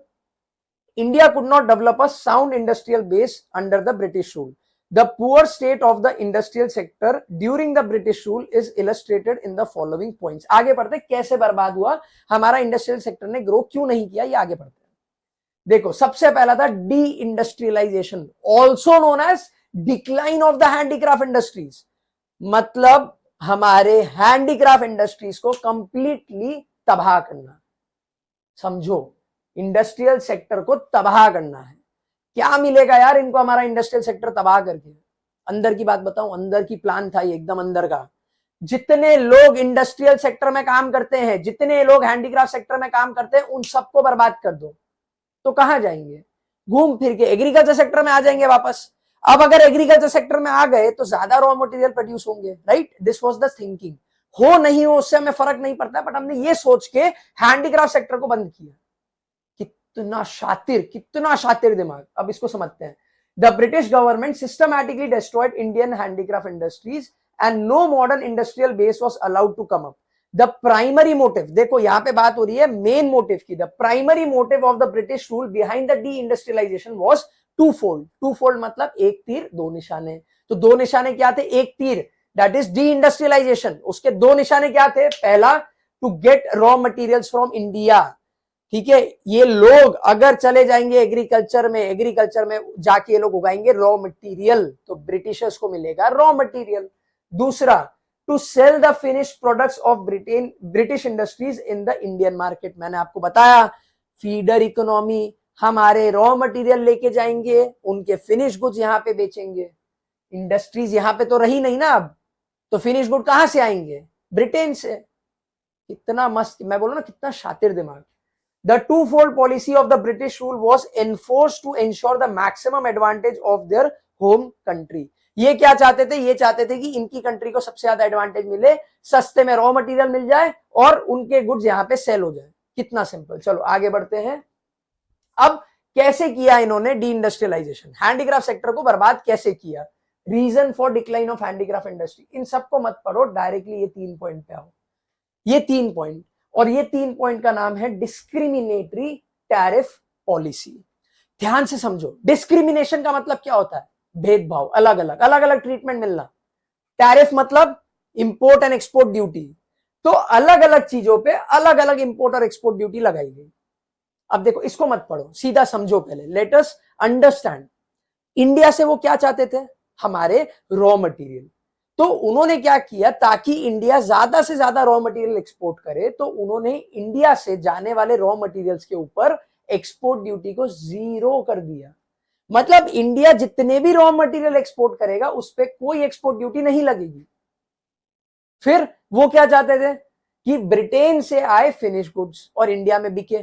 A: India could not develop a sound industrial base under the British rule. The poor state of the industrial sector during the British rule is illustrated in the following points. आगे बढ़ते हैं, कैसे बर्बाद हुआ हमारा industrial sector ने grow क्यों नहीं किया, ये आगे बढ़ते हैं। देखो सबसे पहला था deindustrialization, also known as decline of the handicraft industries. मतलब हमारे हैंडीक्राफ्ट इंडस्ट्रीज को कंप्लीटली तबाह करना। समझो, इंडस्ट्रियल सेक्टर को तबाह करना है। क्या मिलेगा यार इनको हमारा इंडस्ट्रियल सेक्टर तबाह करके? अंदर की बात बताऊं, अंदर की प्लान था ये, एकदम अंदर का। जितने लोग इंडस्ट्रियल सेक्टर में काम करते हैं, जितने लोग हैंडीक्राफ्ट सेक्टर में काम करते हैं, उन सबको बर्बाद कर दो। तो कहां जाएंगे? घूम फिर के एग्रीकल्चर सेक्टर में आ जाएंगे वापस। अब अगर एग्रीकल्चर सेक्टर में आ गए तो ज्यादा रॉ मटेरियल प्रोड्यूस होंगे, right? This was the thinking. हो नहीं हो उससे हमें फर्क नहीं पड़ता, बट हमने ये सोच के हैंडीक्राफ्ट सेक्टर को बंद किया। कितना शातिर दिमाग। अब इसको समझते हैं। The British government systematically destroyed Indian handicraft industries and no modern industrial base was allowed to come up. The primary motive, देखो यहां पे बात हो रही है मेन मोटिव की। The primary motive of the British rule behind the deindustrialization was twofold. Twofold मतलब एक तीर दो निशाने। तो दो निशाने क्या थे? एक तीर दैट इज डी इंडस्ट्रियलाइजेशन, उसके दो निशाने क्या थे? पहला, to get raw materials from India. ठीक है, ये लोग अगर चले जाएंगे एग्रीकल्चर में जाके ये लोग उगाएंगे रॉ मटेरियल, तो ब्रिटिशर्स को मिलेगा रॉ मटेरियल। दूसरा, to sell the finished products of British industries in the Indian market. मैंने आपको बताया फीडर इकोनॉमी, हमारे रॉ मटेरियल लेके जाएंगे, उनके फिनिश गुड्स यहां पे बेचेंगे। इंडस्ट्रीज यहां पे तो रही नहीं ना अब, तो फिनिश गुड कहां से आएंगे? ब्रिटेन से। कितना मस्त, मैं बोलूं ना कितना शातिर दिमाग। The two-fold policy of the British rule was enforced to ensure the maximum advantage of their home country. ये क्या चाहते थे? ये चाहते थे कि इनकी कंट्री को सबसे ज्यादा एडवांटेज मिले, सस्ते में रॉ मटेरियल मिल जाए और उनके गुड्स यहाँ पे सेल हो जाए। कितना सिंपल। चलो आगे बढ़ते हैं। अब कैसे किया इन्होंने डी इंडस्ट्रियलाइजेशन, हैंडीक्राफ्ट सेक्टर को बर्बाद कैसे किया? Reason for decline of handicraft industry, इन सबको मत पढ़ो, डायरेक्टली ये 3 पॉइंट पे आओ। ये 3 पॉइंट, और ये 3 पॉइंट का नाम है डिस्क्रिमिनेटरी टैरिफ पॉलिसी। ध्यान से समझो, डिस्क्रिमिनेशन का मतलब क्या होता है? भेदभाव, अलग अलग ट्रीटमेंट मिलना। टैरिफ मतलब इंपोर्ट एंड एक्सपोर्ट ड्यूटी। तो अलग अलग चीजों पे अलग अलग इंपोर्ट और एक्सपोर्ट ड्यूटी लगाई गई। अब देखो, इसको मत पढ़ो, सीधा समझो पहले, लेट अस अंडरस्टैंड। इंडिया से वो क्या चाहते थे? हमारे रॉ मटेरियल। तो उन्होंने क्या किया, ताकि इंडिया ज्यादा से ज्यादा रॉ मटेरियल एक्सपोर्ट करे, तो उन्होंने इंडिया से जाने वाले रॉ मटेरियल्स के ऊपर एक्सपोर्ट ड्यूटी को 0 कर दिया। मतलब इंडिया जितने भी रॉ मटेरियल एक्सपोर्ट करेगा उस पर कोई एक्सपोर्ट ड्यूटी नहीं लगेगी। फिर वो क्या चाहते थे कि ब्रिटेन से आए फिनिश गुड्स और इंडिया में बिके।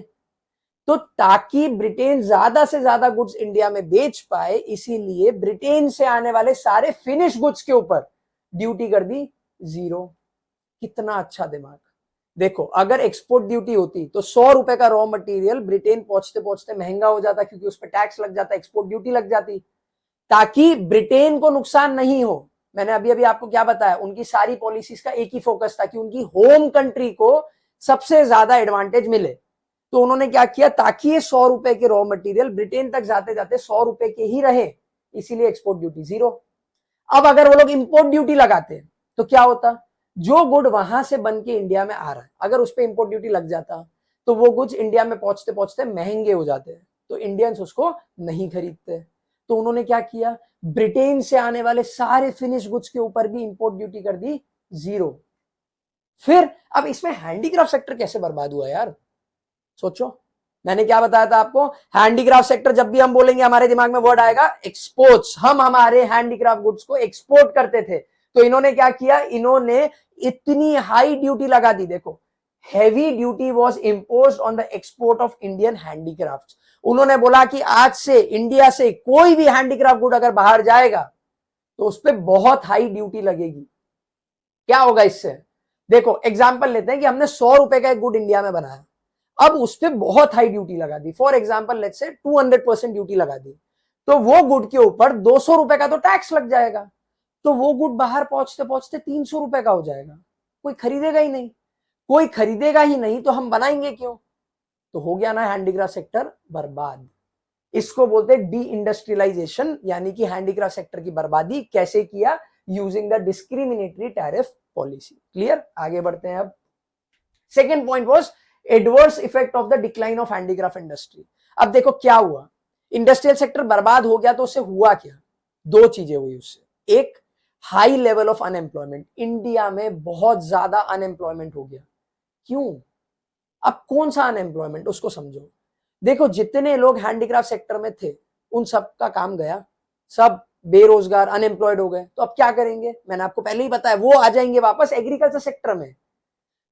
A: तो ताकि ब्रिटेन ज्यादा से ज्यादा गुड्स इंडिया में बेच पाए, इसीलिए ब्रिटेन से आने वाले सारे फिनिश गुड्स के ऊपर ड्यूटी कर दी 0। कितना अच्छा दिमाग। देखो, अगर एक्सपोर्ट ड्यूटी होती तो 100 रुपए का रॉ मटेरियल ब्रिटेन पहुंचते पहुंचते महंगा हो जाता, क्योंकि उस पर टैक्स लग जाता, एक्सपोर्ट ड्यूटी लग जाती, ताकि ब्रिटेन को नुकसान नहीं हो। मैंने अभी अभी आपको क्या बताया, उनकी सारी पॉलिसीज का एक ही फोकस था कि उनकी होम कंट्री को सबसे ज्यादा एडवांटेज मिले। तो उन्होंने क्या किया, ताकि ये 100 रुपए के रॉ मटेरियल ब्रिटेन तक जाते जाते 100 रुपए के ही रहे, इसीलिए एक्सपोर्ट ड्यूटी 0। अब अगर वो लोग इंपोर्ट ड्यूटी लगाते तो क्या होता, जो गुड वहां से बन के इंडिया में आ रहा है, अगर उस पर इंपोर्ट ड्यूटी लग जाता तो वो गुड्स इंडिया में पहुंचते पहुंचते महंगे हो जाते, तो इंडियंस उसको नहीं खरीदते। तो उन्होंने क्या किया, ब्रिटेन से आने वाले सारे फिनिश गुड्स के ऊपर भी इंपोर्ट ड्यूटी कर दी 0। फिर अब इसमें हैंडीक्राफ्ट सेक्टर कैसे बर्बाद हुआ यार? सोचो, मैंने क्या बताया था आपको, हैंडीक्राफ्ट सेक्टर, जब भी हम बोलेंगे हमारे दिमाग में वर्ड आएगा एक्सपोर्ट्स। हम हमारे हैंडीक्राफ्ट गुड्स को एक्सपोर्ट करते थे। तो इन्होंने क्या किया, इन्होंने इतनी हाई ड्यूटी लगा दी। देखो, heavy duty was imposed on the export of Indian handicrafts. उन्होंने बोला कि आज से इंडिया से कोई भी हैंडीक्राफ्ट गुड अगर बाहर जाएगा तो उस पर बहुत हाई ड्यूटी लगेगी। क्या होगा इससे? देखो, एग्जांपल लेते हैं कि हमने 100 रुपए का एक गुड इंडिया में बनाया, अब उस पर बहुत हाई ड्यूटी लगा दी, for example let's say 200% duty लगा दी, तो वो गुड के ऊपर 200 रुपए का तो टैक्स लग जाएगा। तो वो गुड बाहर पहुंचते पहुंचते 300 रुपए का हो जाएगा। कोई खरीदेगा ही नहीं। कोई खरीदेगा ही नहीं तो हम बनाएंगे क्यों? तो हो गया ना हैंडीक्राफ्ट सेक्टर बर्बाद। इसको बोलते हैं डी इंडस्ट्रियलाइजेशन, यानी कि हैंडीक्राफ्ट सेक्टर की बर्बादी कैसे किया, using the discriminatory tariff policy. Clear? आगे बढ़ते हैं। अब second point was adverse effect of the decline of handicraft industry. अब देखो क्या हुआ, इंडस्ट्रियल सेक्टर बर्बाद हो गया तो उससे हुआ क्या? 2 चीजें हुई उससे। एक, high level of unemployment. India में बहुत ज्यादा अनएम्प्लॉयमेंट हो गया। क्यों? अब कौन सा अनएम्प्लॉयमेंट, उसको समझो। देखो, जितने लोग हैंडीक्राफ्ट सेक्टर में थे उन सबका काम गया, सब बेरोजगार अनएम्प्लॉयड हो गए। तो अब क्या करेंगे? मैंने आपको पहले ही बताया, वो आ जाएंगे वापस एग्रीकल्चर सेक्टर में।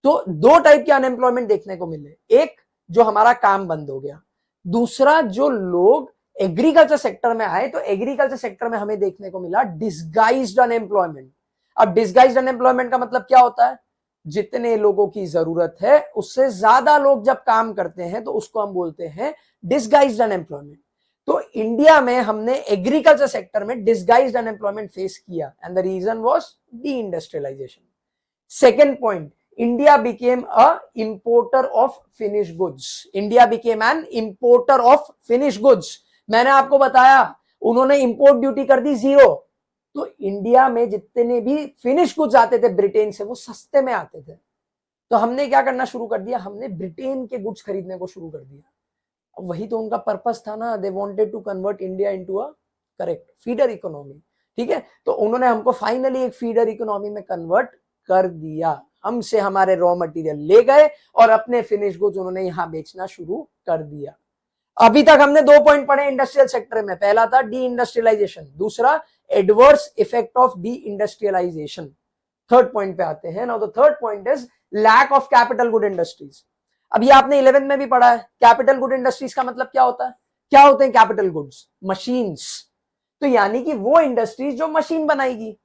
A: तो 2 टाइप के अनएम्प्लॉयमेंट देखने को मिले, एक जो हमारा काम बंद हो गया, दूसरा जो लोग एग्रीकल्चर सेक्टर में आए तो एग्रीकल्चर सेक्टर में हमें देखने को मिला डिसगाइज्ड अनएम्प्लॉयमेंट। अब डिसगाइज्ड अनएम्प्लॉयमेंट का मतलब क्या होता है? जितने लोगों की जरूरत है उससे ज्यादा लोग जब काम करते हैं तो उसको हम बोलते हैं डिसगाइज्ड अनएम्प्लॉयमेंट। तो इंडिया में हमने एग्रीकल्चर सेक्टर में डिसगाइज्ड अनएम्प्लॉयमेंट फेस किया, and the reason was deindustrialization. Second point, India became a importer of finished goods. India became an importer of finished goods. मैंने आपको बताया उन्होंने इंपोर्ट ड्यूटी कर दी 0। तो इंडिया में जितने भी फिनिश गुड्स आते थे ब्रिटेन से वो सस्ते में आते थे। तो हमने क्या करना शुरू कर दिया, हमने ब्रिटेन के गुड्स खरीदने को शुरू कर दिया। अब वही तो उनका पर्पस था ना, they wanted to convert India into a correct feeder economy. ठीक है, तो उन्होंने हमको फाइनली एक फीडर इकोनॉमी में कन्वर्ट कर दिया। हमसे हमारे रॉ मटेरियल ले गए और अपने फिनिश गुड्स उन्होंने यहां बेचना शुरू कर दिया। अभी तक हमने 2 पॉइंट पढ़े इंडस्ट्रियल सेक्टर में, पहला था डी इंडस्ट्रियलाइजेशन, दूसरा adverse effect of deindustrialization. Third point पे आते हैं। Now the third point is lack of capital good industries. अभी आपने 11th में भी पढ़ा है, कैपिटल गुड इंडस्ट्रीज का मतलब क्या होता है? क्या होते हैं कैपिटल गुड्स? मशीन्स। तो यानी कि वो इंडस्ट्रीज जो मशीन बनाएगी।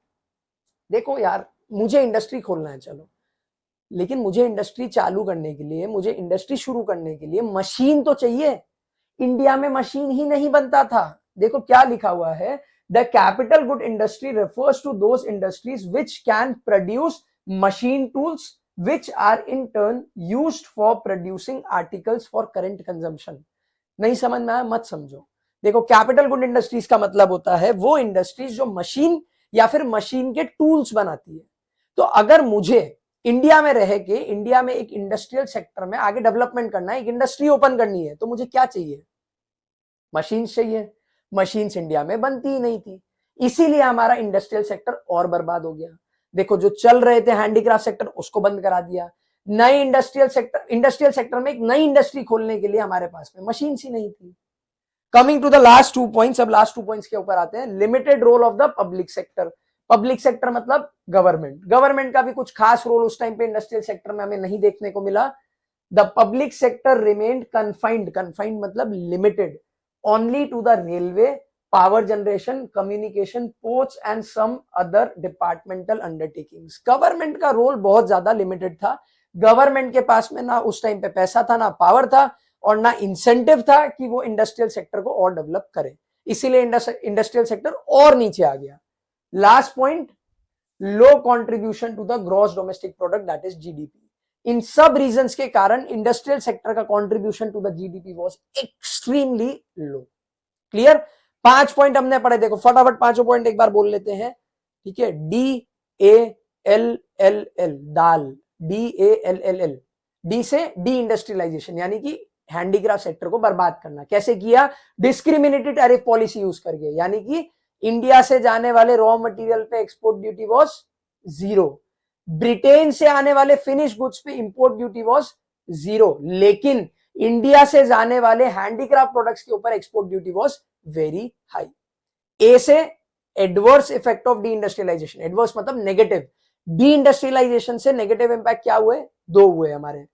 A: देखो यार, मुझे इंडस्ट्री खोलना है, चलो, लेकिन मुझे इंडस्ट्री चालू करने के लिए, मुझे इंडस्ट्री शुरू करने के लिए मशीन तो चाहिए। इंडिया में मशीन ही नहीं बनता था। देखो क्या लिखा हुआ है, the capital good industry refers to those industries which can produce machine tools which are in turn used for producing articles for current consumption. नहीं समझ में आया मत समझो। देखो, कैपिटल गुड इंडस्ट्रीज का मतलब होता है वो इंडस्ट्रीज जो मशीन या फिर मशीन के टूल्स बनाती है। तो अगर मुझे इंडिया में रह के इंडिया में एक इंडस्ट्रियल सेक्टर में आगे डेवलपमेंट करना है, एक इंडस्ट्री ओपन करनी है, तो मुझे क्या चाहिए? मशीन्स चाहिए। मशीन्स इंडिया में बनती ही नहीं थी, इसीलिए हमारा इंडस्ट्रियल सेक्टर और बर्बाद हो गया। देखो जो चल रहे थे हैंडीक्राफ्ट सेक्टर, उसको बंद करा दिया। नई इंडस्ट्रियल सेक्टर में एक नई इंडस्ट्री खोलने के लिए हमारे पास में मशीन्स ही नहीं थी। Coming to the last 2 points, अब लास्ट 2 पॉइंट्स के ऊपर आते हैं। Limited role of the public sector. Public sector मतलब गवर्नमेंट का भी कुछ खास रोल उस टाइम पे इंडस्ट्रियल सेक्टर में हमें नहीं देखने को मिला। The public sector remained confined मतलब limited only to the railway, power generation, communication, ports and some other departmental undertakings. Government का रोल बहुत ज्यादा लिमिटेड था। गवर्नमेंट के पास में ना उस टाइम पे पैसा था, ना पावर था, और ना इंसेंटिव था कि वो इंडस्ट्रियल सेक्टर को और डेवलप करे, इसीलिए इंडस्ट्रियल सेक्टर और नीचे आ गया। Last point, low contribution to the gross domestic product that is GDP. इन सब रीजंस के कारण इंडस्ट्रियल सेक्टर का contribution to the GDP was extremely low. Clear? 5 point हमने पढ़े, देखो फटाफट पांचों पॉइंट एक बार बोल लेते हैं, ठीक है। DALLL, दाल, DALLL, डी से डी इंडस्ट्रियलाइजेशन, यानी कि हैंडीक्राफ्ट सेक्टर को बर्बाद करना। कैसे किया? डिस्क्रिमिनेटरी टैरिफ पॉलिसी यूज करके, यानी कि इंडिया से जाने वाले रॉ मटेरियल पे एक्सपोर्ट ड्यूटी वाज 0, ब्रिटेन से आने वाले फिनिश गुड्स पे इंपोर्ट ड्यूटी वाज 0, लेकिन इंडिया से जाने वाले हैंडीक्राफ्ट प्रोडक्ट्स के ऊपर export duty was very high. ए से adverse effect of deindustrialisation, adverse मतलब नेगेटिव, डी इंडस्ट्रियलाइजेशन से नेगेटिव इंपैक्ट क्या हुए? 2 हुए हमारे।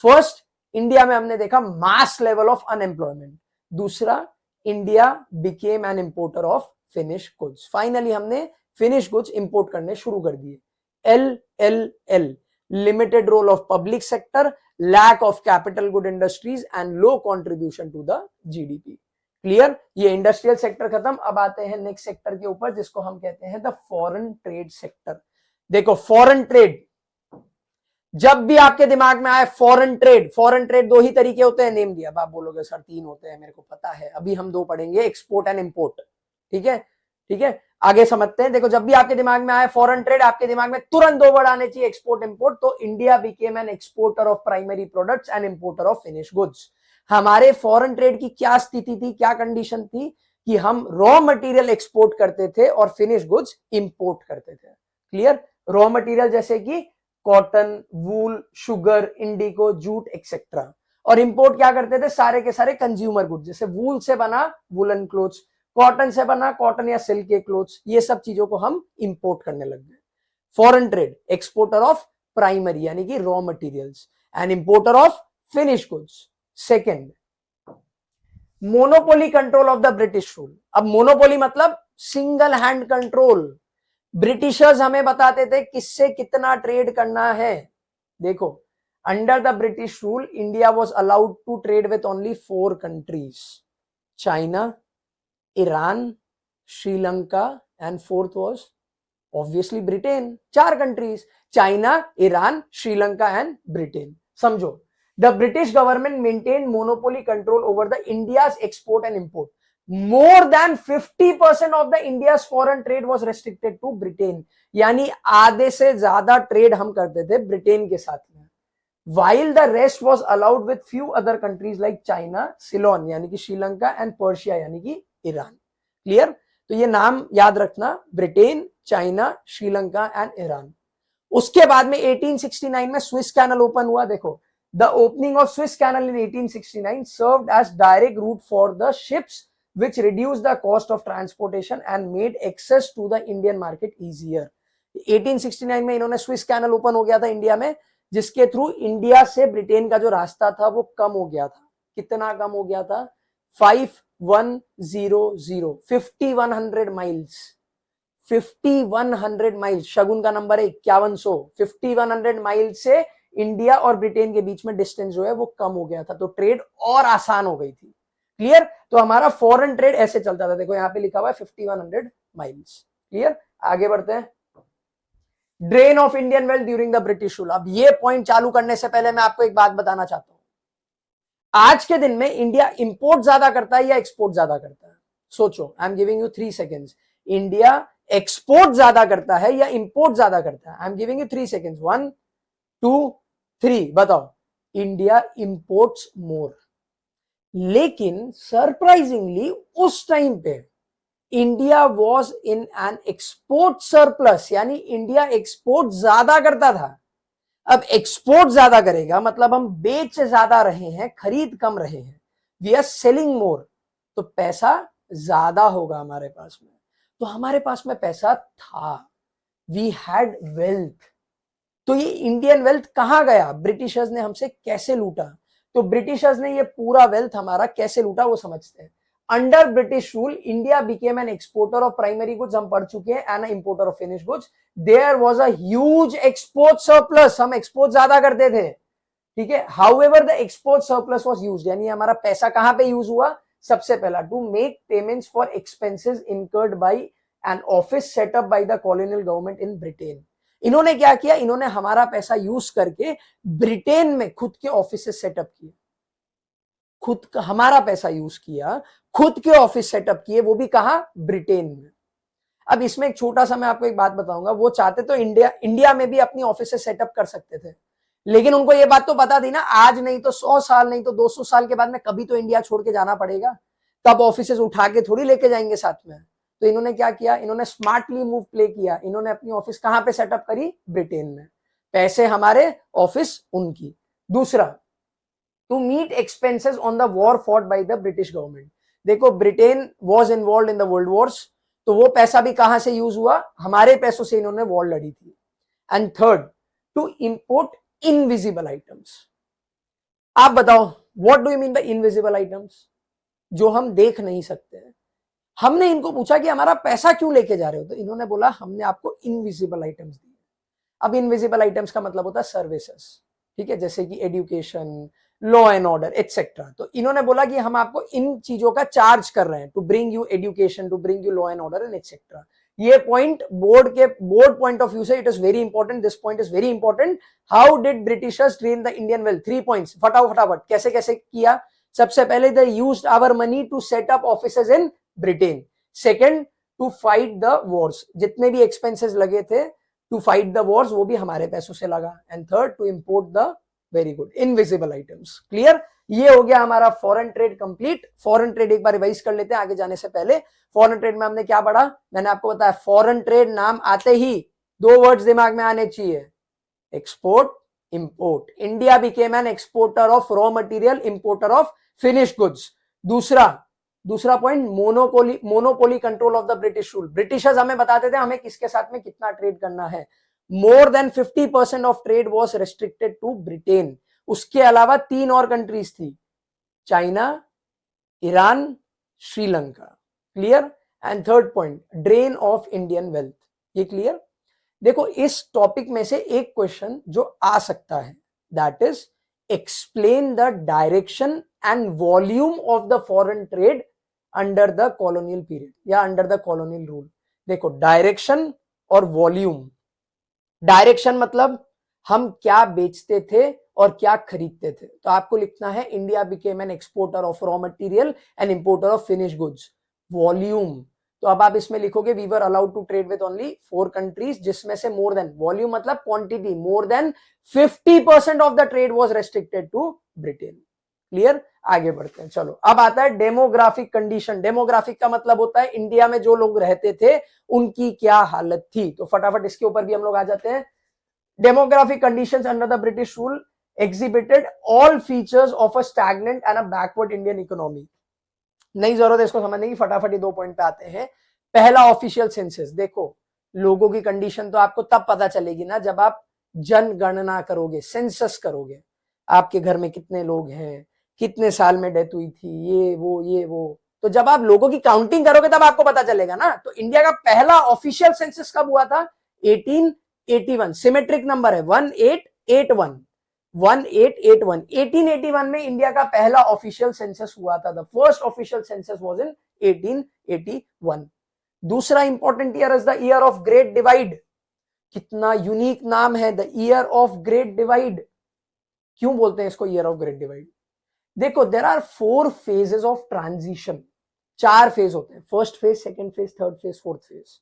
A: फर्स्ट, इंडिया में हमने देखा मास लेवल ऑफ अनएम्प्लॉयमेंट। दूसरा, India became an importer of finish goods. Finally हमने फिनिश गुड्स इंपोर्ट करने शुरू कर दिए। LLL, limited role of public sector, lack of capital good industries and low contribution to the GDP. Clear? ये industrial sector खत्म। अब आते हैं नेक्स्ट सेक्टर के ऊपर, जिसको हम कहते हैं द फॉरेन ट्रेड सेक्टर। देखो फॉरेन ट्रेड, जब भी आपके दिमाग में आए फॉरेन ट्रेड 2 ही तरीके होते हैं, नेम दिया। अब आप बोलोगे सर 3 होते हैं, मेरे को पता है, अभी हम 2 पढ़ेंगे, एक्सपोर्ट एंड इंपोर्ट। ठीक है, ठीक है, आगे समझते हैं। देखो जब भी आपके दिमाग में आए फॉरेन ट्रेड, आपके दिमाग में तुरंत 2 वर्ड आने चाहिए, एक्सपोर्ट इंपोर्ट। तो India became an exporter of primary products and importer of finish goods. हमारे फॉरेन ट्रेड की क्या स्थिति थी, क्या कंडीशन थी, कि हम रॉ मटेरियल एक्सपोर्ट करते थे और फिनिश गुड्स इंपोर्ट करते थे। क्लियर? रॉ मटेरियल जैसे कि कॉटन, वूल, शुगर, इंडिको, जूट एक्सेट्रा, और इंपोर्ट क्या करते थे? सारे के सारे कंज्यूमर गुड्स, जैसे वूल से बना वुलन क्लोथ्स, कॉटन से बना कॉटन या सिल्क के क्लोथ्स, ये सब चीजों को हम इंपोर्ट करने लग गए। Foreign trade, exporter of primary यानी कि raw materials and importer of finish goods. Second, monopoly control of the British rule. अब मोनोपोली मतलब सिंगल हैंड कंट्रोल। ब्रिटिशर्स हमें बताते थे किससे कितना ट्रेड करना है। देखो, under the British rule India was allowed to trade with only 4 countries, China, Iran, Sri Lanka and 4th was obviously Britain. 4 countries, China, Iran, Sri Lanka and Britain. समझो, the British government maintained monopoly control over the India's export and import. More than 50% of the India's foreign trade was restricted to Britain. यानी आधे से ज्यादा trade हम करते थे Britain के साथ में, while the rest was allowed with few other countries like China, Ceylon यानी कि श्रीलंका एंड पर्शिया यानी कि ईरान। क्लियर? तो ये नाम याद रखना, Britain, China, Sri Lanka and Iran. उसके बाद में 1869 में स्विस कैनल ओपन हुआ। देखो, the opening of Suez Canal in 1869 served as direct route for the ships, which reduced the cost of transportation and made access to the Indian market easier. 1869 में इन्होंने Swiss canal open हो गया था India में, जिसके through India से Britain का जो रास्ता था वो कम हो गया था। कितना कम हो गया था? 5100 माइल्स। 5100 माइल्स, शगुन का नंबर है 5100। 5100 माइल से इंडिया और ब्रिटेन के बीच में डिस्टेंस जो है वो कम हो गया था, तो ट्रेड और आसान हो गई थी। क्लियर? तो हमारा फॉरेन ट्रेड ऐसे चलता था। देखो यहां पे लिखा हुआ है 5100 माइल्स। क्लियर? आगे बढ़ते हैं। Drain of Indian wealth during the British rule. अब ये पॉइंट चालू करने से पहले मैं आपको एक बात बताना चाहता हूं। आज के दिन में इंडिया इंपोर्ट ज्यादा करता है या एक्सपोर्ट ज्यादा करता है? सोचो, I am giving you 3 seconds. India export ज्यादा करता है या इंपोर्ट ज्यादा करता है? I am giving you 3 seconds. 1 2 3 बताओ, इंडिया इंपोर्ट्स मोर। लेकिन सरप्राइजिंगली उस टाइम पे India was in an export surplus, यानी इंडिया एक्सपोर्ट ज्यादा करता था। अब एक्सपोर्ट ज्यादा करेगा मतलब हम बेच ज्यादा रहे हैं, खरीद कम रहे हैं, वी आर सेलिंग मोर, तो पैसा ज्यादा होगा हमारे पास में। तो हमारे पास में पैसा था, वी हैड वेल्थ। तो ये इंडियन वेल्थ कहां गया, ब्रिटिशर्स ने हमसे कैसे लूटा, तो ब्रिटिशर्स ने ये पूरा वेल्थ हमारा कैसे लूटा वो समझते हैं। Under British rule India became an exporter of primary goods, हम पढ़ चुके हैं, and importer of finish goods. There was a huge export surplus, हम एक्सपोर्ट ज्यादा करते थे, ठीक है। However the export surplus was used, यानी हमारा पैसा कहां पे यूज हुआ, सबसे पहला to make payments for expenses incurred by an office setup by the colonial government in Britain. इन्होंने क्या किया, इन्होंने हमारा पैसा यूज करके ब्रिटेन में खुद के ऑफिस सेटअप किए, खुद का हमारा पैसा यूज किया, खुद के ऑफिस सेटअप किए, वो भी कहा, ब्रिटेन में। अब इसमें एक छोटा सा मैं आपको एक बात बताऊंगा, वो चाहते तो इंडिया में भी अपनी ऑफिस सेटअप कर सकते थे, लेकिन उनको ये बात तो पता थी ना, आज नहीं तो 100 साल, नहीं तो 200 साल के बाद में कभी तो इंडिया छोड़ के जाना पड़ेगा, तब ऑफिसेज उठा के थोड़ी लेके जाएंगे साथ में। तो इन्होंने क्या किया, इन्होंने स्मार्टली मूव प्ले किया, इन्होंने अपनी ऑफिस कहां पे सेटअप करी, ब्रिटेन में, पैसे हमारे, ऑफिस उनकी। दूसरा, to meet expenses on the war fought by the British government. देखो Britain was involve in the world wars, तो वो पैसा भी कहां से यूज हुआ, हमारे पैसों से इन्होंने वॉर लड़ी थी। And third, to import invisible items. आप बताओ what do you mean by invisible items, जो हम देख नहीं सकते हैं। हमने इनको पूछा कि हमारा पैसा क्यों लेके जा रहे हो, तो इन्होंने बोला हमने आपको इनविजिबल आइटम्स दिए। अब इनविजिबल आइटम्स का मतलब होता है सर्विसेज, ठीक है, जैसे कि education, law and order etcetera. तो इन्होंने बोला कि हम आपको इन चीजों का चार्ज कर रहे हैं, to bring you education, to bring you law and order and etcetera. ये point board point of view से it is very important, this point is very important. How did Britishers drain the Indian wealth, 3 points, फटाफट कैसे कैसे किया। सबसे पहले they used our money to set up offices in Britain. Second, to fight the wars, जितने भी expenses लगे थे टू फाइट द वॉर्स वो भी हमारे पैसों से लगा। And third, to import the very good invisible items. Clear, ये हो गया हमारा foreign trade complete. Foreign trade एक बार रिवाइज कर लेते हैं आगे जाने से पहले। फॉरेन ट्रेड में हमने क्या पढ़ा, मैंने आपको बताया, फॉरेन ट्रेड नाम आते ही 2 वर्ड्स दिमाग में आने चाहिए, export, import. India became an exporter of raw material, importer of finish goods. दूसरा point, monopoly control of the British rule. Britishers हमें बताते थे हमें किसके साथ में कितना ट्रेड करना है। More than 50% of trade was restricted to Britain. उसके अलावा 3 और कंट्रीज थी, China, Iran, Sri Lanka. Clear. And third point, drain of Indian wealth. ये क्लियर। देखो इस टॉपिक में से एक क्वेश्चन जो आ सकता है, that is explain the direction and volume of the foreign trade under the colonial period या अंडर द कॉलोनियल रूल। देखो डायरेक्शन और वॉल्यूम, डायरेक्शन मतलब हम क्या बेचते थे और क्या खरीदते थे। तो आपको लिखना है India became an exporter of raw material and importer of finish goods. Volume, तो अब आप इसमें लिखोगे we were allowed to trade with only 4 countries, जिसमें से मोर देन, वॉल्यूम मतलब quantity, more than 50% of the trade was restricted to Britain. Clear. आगे बढ़ते हैं, चलो अब आता है डेमोग्राफिक कंडीशन। डेमोग्राफिक का मतलब होता है इंडिया में जो लोग रहते थे उनकी क्या हालत थी। तो फटाफट इसके ऊपर भी हम लोग आ जाते हैं। Demographic conditions under the British rule exhibited all features of a stagnant and a backward Indian economy। नहीं जरूरत है इसको समझने की, फटाफट 2 पॉइंट पे आते हैं। पहला, ऑफिशियल सेंसस। देखो लोगों की कंडीशन तो आपको तब पता चलेगी ना जब आप जनगणना करोगे, सेंसस करोगे, आपके घर में कितने लोग हैं, कितने साल में डेथ हुई थी, ये वो। तो जब आप लोगों की काउंटिंग करोगे तब आपको पता चलेगा ना। तो इंडिया का पहला ऑफिशियल सेंसस कब हुआ था, 1881। सिमेट्रिक नंबर है 1881। 1881 में इंडिया का पहला ऑफिशियल सेंसस हुआ था। The first official census was in 1881। दूसरा important year is the year of great divide. कितना यूनिक नाम है, the year of great divide. क्यों बोलते हैं इसको ईयर ऑफ ग्रेट डिवाइड? देखो there are 4 phases of transition. 4 phase होते हैं, first phase, second phase, third phase, fourth phase.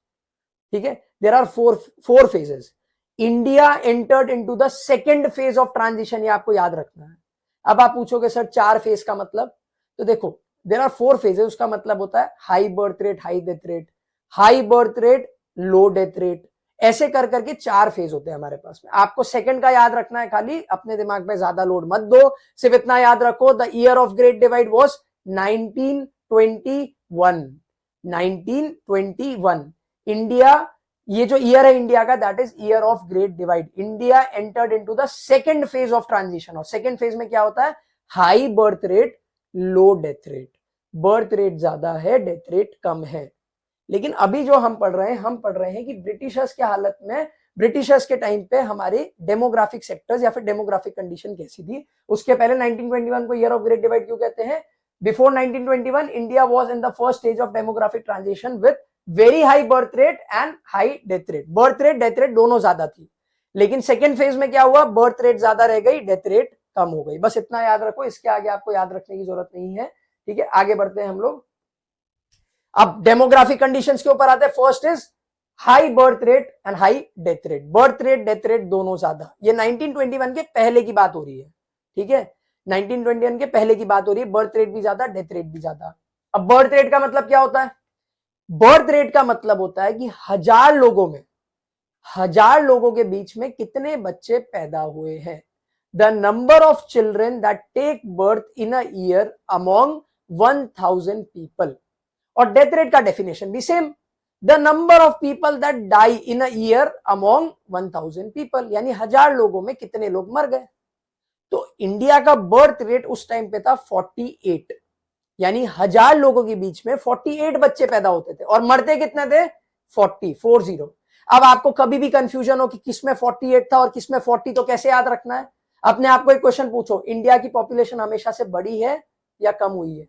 A: ठीक है, there are 4 phases. India entered into the second phase of transition, ये आपको याद रखना है। अब आप पूछोगे सर 4 फेज का मतलब, तो देखो देयर आर 4 फेजेस, उसका मतलब होता है high birth rate, high death rate, high birth rate, लो डेथ रेट, ऐसे कर करके 4 फेज होते हैं हमारे पास में। आपको सेकंड का याद रखना है, खाली अपने दिमाग में ज्यादा लोड मत दो, सिर्फ इतना याद रखो, the year of great divide was 1921। 1921 India, ये जो ईयर है इंडिया का, that is year of great divide. India entered into the second phase of transition, और सेकंड फेज में क्या होता है, हाई बर्थ रेट, लो डेथ रेट। बर्थ रेट ज्यादा है, डेथ रेट कम है। लेकिन अभी जो हम पढ़ रहे हैं, हम पढ़ रहे हैं कि ब्रिटिशर्स के हालत में, ब्रिटिशर्स के टाइम पे हमारे डेमोग्राफिक सेक्टर्स या फिर डेमोग्राफिक कंडीशन कैसी थी। उसके पहले 1921 को ईयर ऑफ ग्रेट डिवाइड क्यों कहते हैं? Before 1921 India was in the first stage of demographic transition with very high birth rate and high death rate. Birth rate death rate दोनों ज्यादा थी, लेकिन सेकेंड फेज में क्या हुआ, बर्थ रेट ज्यादा रह गई, डेथ रेट कम हो गई। बस इतना याद रखो, इसके आगे आपको याद रखने की जरूरत नहीं है। ठीक है, आगे बढ़ते हैं हम लोग। अब डेमोग्राफिक कंडीशंस के ऊपर आते हैं। First is high birth rate and high death rate. Birth rate death rate दोनों ज्यादा। ये 1921 के पहले की बात हो रही है। ठीक है, 1921 के पहले की बात हो रही है। बर्थ रेट भी ज्यादा, डेथ रेट भी ज्यादा। अब बर्थ रेट का मतलब क्या होता है? बर्थ रेट का मतलब होता है कि 1000 लोगों में, 1000 लोगों के बीच में कितने बच्चे पैदा हुए हैं। The number of children that take birth in a year among 1000 people. और डेथ रेट का डेफिनेशन भी same, the number of people that die in a year among 1000 people, यानी 1000 लोगों में कितने लोग मर गए। तो इंडिया का बर्थ रेट उस टाइम पे था 48, यानी 1000 लोगों के बीच में 48 बच्चे पैदा होते थे, और मरते कितने थे? 40। अब आपको कभी भी कंफ्यूजन हो कि किसमें 48 था और किसमें 40, तो कैसे याद रखना है? अपने आप को एक क्वेश्चन पूछो, इंडिया की पॉपुलेशन हमेशा से बढ़ी है या कम हुई है?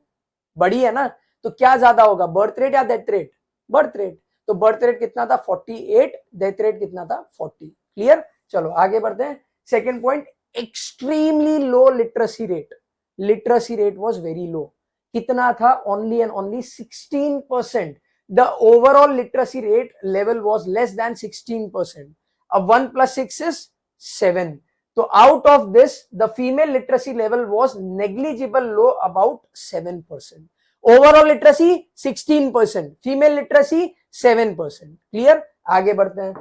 A: बढ़ी है ना, तो क्या ज्यादा होगा, बर्थ रेट या डेथ रेट? Birth rate. तो बर्थ रेट कितना था? 48। डेथ रेट कितना था? 40। क्लियर? चलो आगे बढ़ते हैं। Second point, extremely low literacy rate. Literacy rate was very low. कितना था? Only and only 16%। The overall literacy rate level was less than 16%। अब 1 + 6 इज 7। तो out of this the female literacy level was negligible low, about 7%। Overall literacy 16%, female literacy 7%। Clear? आगे बढ़ते हैं।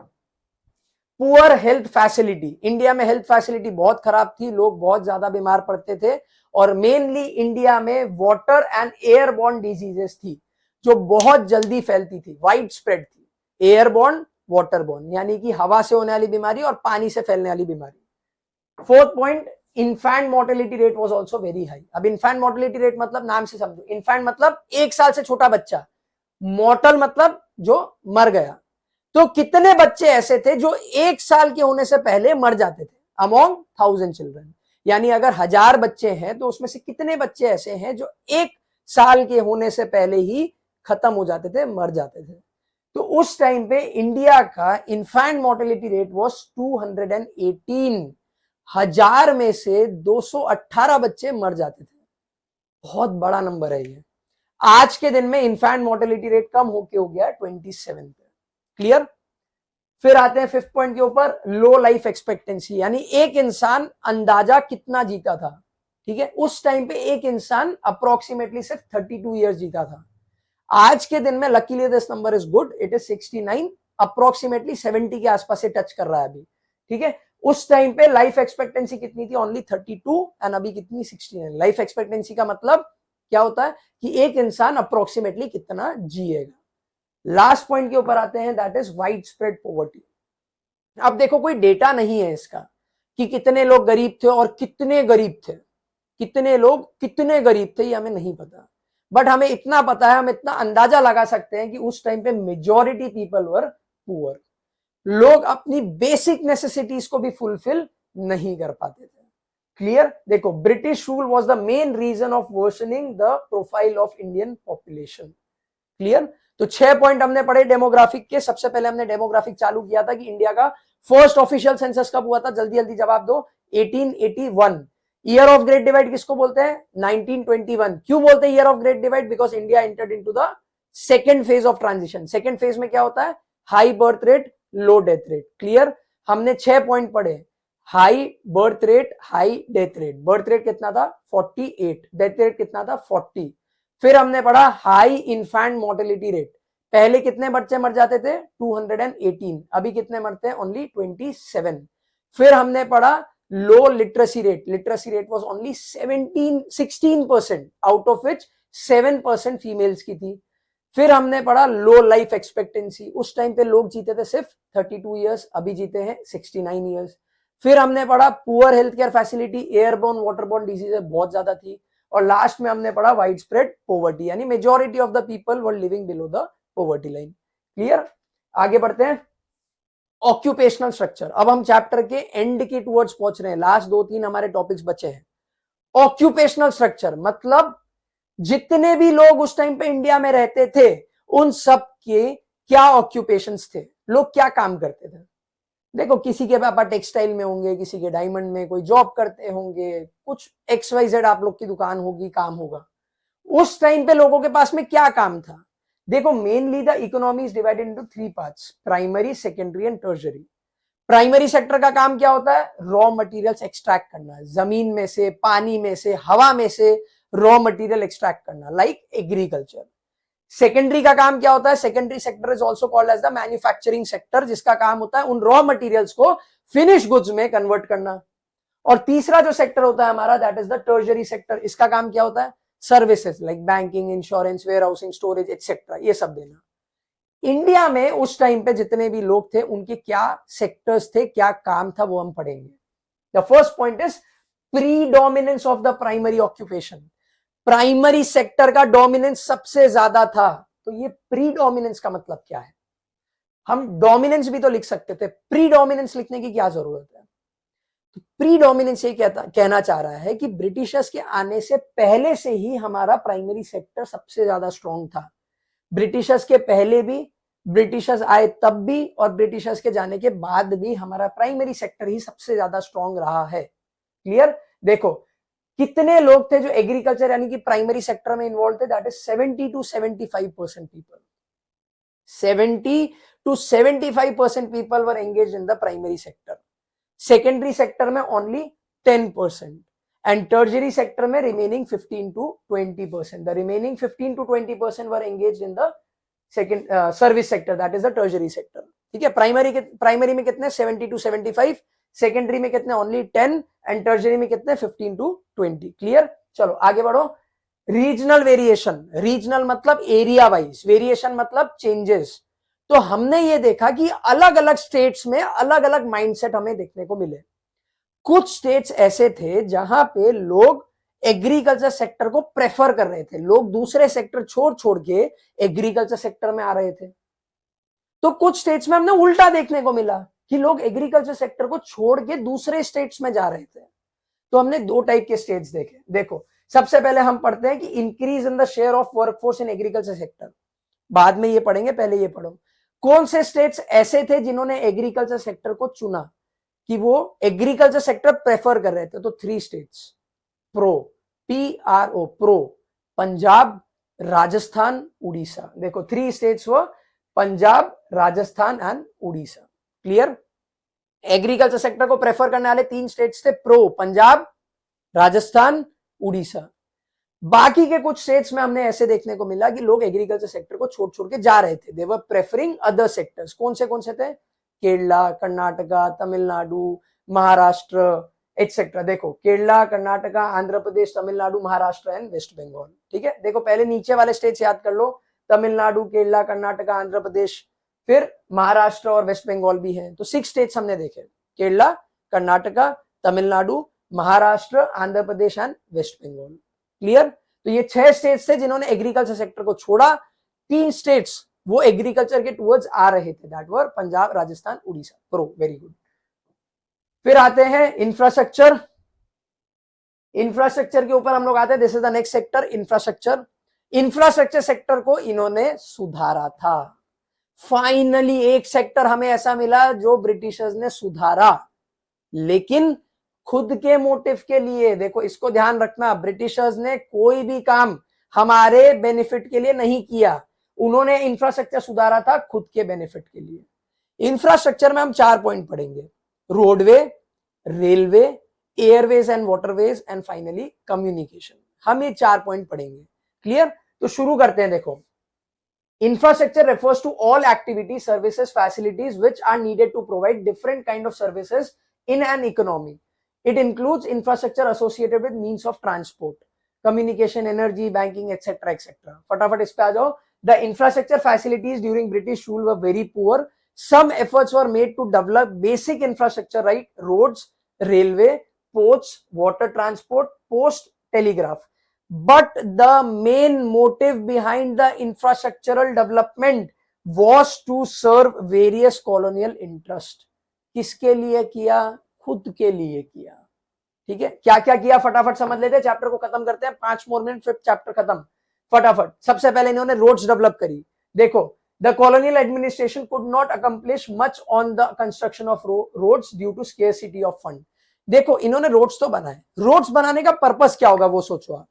A: Poor health facility. India में health facility बहुत खराब थी, लोग बहुत ज्यादा बीमार पड़ते थे, और मेनली इंडिया में वाटर एंड एयरबॉर्न डिजीजेस थी जो बहुत जल्दी फैलती थी, वाइड स्प्रेड थी। एयरबॉर्न, वाटरबॉर्न, यानी कि हवा से होने वाली बीमारी और पानी से फैलने वाली बीमारी। Fourth point, infant mortality rate was also very high. अब इन्फेंट मोर्टेलिटी रेट मतलब नाम से समझो, इन्फेंट मतलब 1 साल से छोटा बच्चा, मॉर्टल मतलब जो मर गया। तो कितने बच्चे ऐसे थे जो 1 साल के होने से पहले मर जाते थे? Among 1000 children. यानी अगर 1000 बच्चे हैं तो उसमें से कितने बच्चे ऐसे हैं जो 1 साल के होने से पहले ही खत्म हो जाते थे, मर जाते थे। तो उस टाइम पे इंडिया का इन्फेंट मोर्टेलिटी रेट वाज 218। 1000 में से 218 बच्चे मर जाते थे। बहुत बड़ा नंबर है ये। आज के दिन में इन्फेंट मोर्टेलिटी रेट कम होके हो गया 27 पे। क्लियर? फिर आते हैं फिफ्थ पॉइंट के ऊपर, लो लाइफ एक्सपेक्टेंसी, यानी एक इंसान अंदाजा कितना जीता था। ठीक है, उस टाइम पे एक इंसान अप्रोक्सीमेटली सिर्फ 32 ईयर्स जीता था। आज के दिन में luckily this number is good, it is 69, approximately 70 के आसपास से टच कर रहा है अभी। ठीक है, उस टाइम पे लाइफ एक्सपेक्टेंसी कितनी थी? ओनली 32, एंड अभी कितनी? 69। लाइफ एक्सपेक्टेंसी का मतलब क्या होता है कि एक इंसान अप्रोक्सीमेटली कितना जिएगा। लास्ट पॉइंट के ऊपर आते हैं, that is wide spread poverty. अब देखो कोई डेटा नहीं है इसका कि कितने लोग गरीब थे और कितने गरीब थे, कितने लोग कितने गरीब थे, ये हमें नहीं पता। बट हमें इतना पता है, हम इतना अंदाजा लगा सकते हैं कि उस टाइम पे मेजॉरिटी पीपल वर पुअर। लोग अपनी बेसिक नेसेसिटीज को भी फुलफिल नहीं कर पाते थे। क्लियर? देखो, British rule was the main reason of worsening the profile of Indian population. Clear? तो 6 पॉइंट हमने पढ़े डेमोग्राफिक के। सबसे पहले हमने डेमोग्राफिक चालू किया था कि इंडिया का फर्स्ट ऑफिशियल सेंसस कब हुआ था? जल्दी जल्दी जवाब दो। 1881। ईयर ऑफ ग्रेट डिवाइड किसको बोलते हैं? 1921। क्यों बोलते हैं year of great divide? Because India entered into the second phase of transition. Second phase में क्या होता है? हाई बर्थ रेट, लो डेथ रेट। क्लियर? हमने 6 पॉइंट पढ़े, high birth rate, high death rate. Birth rate कितना था 48, डेथ रेट कितना था 40। फिर हमने पढ़ा हाई इन्फेंट मोर्टेलिटी रेट, पहले कितने बच्चे मर जाते थे 218, अभी कितने मरते हैं ओनली 27। फिर हमने पढ़ा लो literacy rate, literacy rate was only 16%, out of which 7% females की थी। फिर हमने पढ़ा लो लाइफ एक्सपेक्टेंसी, उस टाइम पे लोग जीते थे सिर्फ 32 ईयर्स, अभी जीते हैं 69 ईयर्स। फिर हमने पढ़ा poor health care facility, airborne waterborne disease बहुत ज्यादा थी। और लास्ट में हमने पढ़ा वाइड स्प्रेड पोवर्टी, यानी majority of the people were living below the poverty line. Clear? आगे बढ़ते हैं। ऑक्यूपेशनल स्ट्रक्चर, अब हम चैप्टर के एंड के टुवर्ड्स पहुंच रहे हैं, लास्ट 2-3 हमारे टॉपिक्स बचे हैं। ऑक्यूपेशनल स्ट्रक्चर मतलब जितने भी लोग उस टाइम पे इंडिया में रहते थे उन सब के क्या ऑक्यूपेशंस थे, लोग क्या काम करते थे। देखो किसी के पापा टेक्सटाइल में होंगे, किसी के डायमंड में, कोई जॉब करते होंगे, कुछ XYZ आप लोग की दुकान होगी, काम होगा। उस टाइम पे लोगों के पास में क्या काम था? देखो mainly the economy is divided into 3 parts, primary, secondary and tertiary. Primary sector का काम क्या होता है? रॉ मटेरियल्स एक्सट्रैक्ट करना, जमीन में से, पानी में से, हवा में से रॉ मटेरियल एक्सट्रैक्ट करना, लाइक एग्रीकल्चर। सेकेंडरी का काम क्या होता है? Secondary sector is also called as the manufacturing sector, जिसका काम होता है उन रॉ मटेरियल्स को फिनिश गुड्स में कन्वर्ट करना। और तीसरा जो सेक्टर होता है हमारा, that is the tertiary sector, इसका काम क्या होता है? Services like banking, insurance, warehousing, storage etcetera, ये सब देना। इंडिया में उस टाइम पे जितने भी लोग थे उनके क्या सेक्टर्स थे, क्या काम था, वो हम पढ़ेंगे। The first point is predominance of the primary occupation. Primary sector का डोमिनेंस सबसे ज्यादा था। तो ये प्रीडोमिनेंस का मतलब क्या है? हम डोमिनेंस भी तो लिख सकते थे, प्रीडोमिनेंस लिखने की क्या जरूरत है? तो प्रीडोमिनेंस ये कहना चाह रहा है कि ब्रिटिशर्स के आने से पहले से ही हमारा प्राइमरी सेक्टर सबसे ज्यादा स्ट्रांग था। ब्रिटिशर्स के पहले भी, ब्रिटिशर्स आए तब भी, और ब्रिटिशर्स के जाने के बाद भी हमारा प्राइमरी सेक्टर ही सबसे ज्यादा स्ट्रांग रहा है। क्लियर? देखो कितने लोग थे जो एग्रीकल्चर यानी कि प्राइमरी सेक्टर में इन्वॉल्व थे, that is 70 to 75% people. 70 to 75% people were engaged in the primary sector. Secondary sector में ओनली 10% एंड टर्शरी सेक्टर में remaining 15 to 20%। The remaining 15 to 20% were engaged in the second service sector, that is the tertiary sector. ठीक है? Primary में कितने 70 to 75, secondary में कितने only 10 and tertiary में कितने 15 to 20। क्लियर? चलो आगे बढ़ो। रीजनल वेरिएशन, रीजनल मतलब एरिया वाइज, वेरिएशन मतलब चेंजेस। तो हमने ये देखा कि अलग अलग स्टेट्स में अलग अलग माइंडसेट हमें देखने को मिले। कुछ स्टेट्स ऐसे थे जहां पे लोग एग्रीकल्चर सेक्टर को प्रेफर कर रहे थे, लोग दूसरे सेक्टर छोड़ के एग्रीकल्चर सेक्टर में आ रहे थे। तो कुछ स्टेट्स में हमने उल्टा देखने को मिला कि लोग एग्रीकल्चर सेक्टर को छोड़ के दूसरे स्टेट्स में जा रहे थे। तो हमने 2 टाइप के स्टेट्स देखे। देखो सबसे पहले हम पढ़ते हैं कि increase in the share of workforce in agriculture sector, बाद में ये पढ़ेंगे, पहले ये पढ़ो। कौन से स्टेट्स ऐसे थे जिन्होंने एग्रीकल्चर सेक्टर को चुना कि वो एग्रीकल्चर सेक्टर प्रेफर कर रहे थे? तो 3 states pro, PRO, pro, Punjab, Rajasthan, Orissa. देखो 3 स्टेट्स वो Punjab, Rajasthan and Orissa. Clear? Agriculture sector को प्रेफर करने वाले 3 स्टेट्स थे प्रो, पंजाब, राजस्थान, उड़ीसा। बाकी के कुछ स्टेट्स में हमने ऐसे देखने को मिला कि लोग एग्रीकल्चर सेक्टर को छोड़ के जा रहे थे, दे वर प्रेफरिंग अदर सेक्टर्स। कौन से थे? केरला, कर्नाटका, तमिलनाडु, महाराष्ट्र एटसेट्रा। देखो केरला, कर्नाटका, आंध्र प्रदेश, तमिलनाडु, महाराष्ट्र एंड वेस्ट बंगाल। ठीक है? देखो पहले नीचे वाले स्टेट्स याद कर लो, तमिलनाडु, केरला, कर्नाटका, आंध्र प्रदेश, फिर महाराष्ट्र और वेस्ट बंगाल भी है। तो 6 स्टेट्स हमने देखे, Kerala, Karnataka, Tamil Nadu, Maharashtra, Andhra Pradesh and waste Bengal. Clear? तो ये 6 स्टेट्स थे जिन्होंने एग्रीकल्चर सेक्टर को छोड़ा। 3 स्टेट्स वो एग्रीकल्चर के टुवर्ड्स आ रहे थे, that were Punjab, Rajasthan, Orissa. Pro, very good. फिर आते हैं इंफ्रास्ट्रक्चर। इंफ्रास्ट्रक्चर के ऊपर हम लोग आते हैं, this is the next sector, infrastructure. Infrastructure sector को इन्होंने सुधारा था। फाइनली एक सेक्टर हमें ऐसा मिला जो ब्रिटिशर्स ने सुधारा, लेकिन खुद के मोटिव के लिए। देखो इसको ध्यान रखना, ब्रिटिशर्स ने कोई भी काम हमारे बेनिफिट के लिए नहीं किया, उन्होंने इंफ्रास्ट्रक्चर सुधारा था खुद के बेनिफिट के लिए। इंफ्रास्ट्रक्चर में हम 4 पॉइंट पढ़ेंगे, roadway, railway, Airways and waterways and finally communication. हम ये 4 पॉइंट पढ़ेंगे। क्लियर? तो शुरू करते हैं। देखो, infrastructure refers to all activities, services, facilities which are needed to provide different kind of services in an economy. It includes infrastructure associated with means of transport, communication, energy, banking, etc., etc. फटाफट इस पे आ जाओ। The infrastructure facilities during British rule were very poor. Some efforts were made to develop basic infrastructure, right? Roads, railway, ports, water transport, post, telegraph. But the main motive behind the infrastructural development was to serve various colonial interest. किसके लिए किया? खुद के लिए किया। ठीक है, क्या क्या किया फटाफट समझ लेते हैं, चैप्टर को खत्म करते हैं। 5 मोर मिनट, फिर चैप्टर खत्म। फटाफट सबसे पहले इन्होंने रोड्स डेवलप करी। देखो, the colonial administration could not accomplish much on the construction of roads due to scarcity of fund. देखो, इन्होंने रोड्स तो बनाए, रोड्स बनाने का पर्पस क्या होगा वो सोचो आप।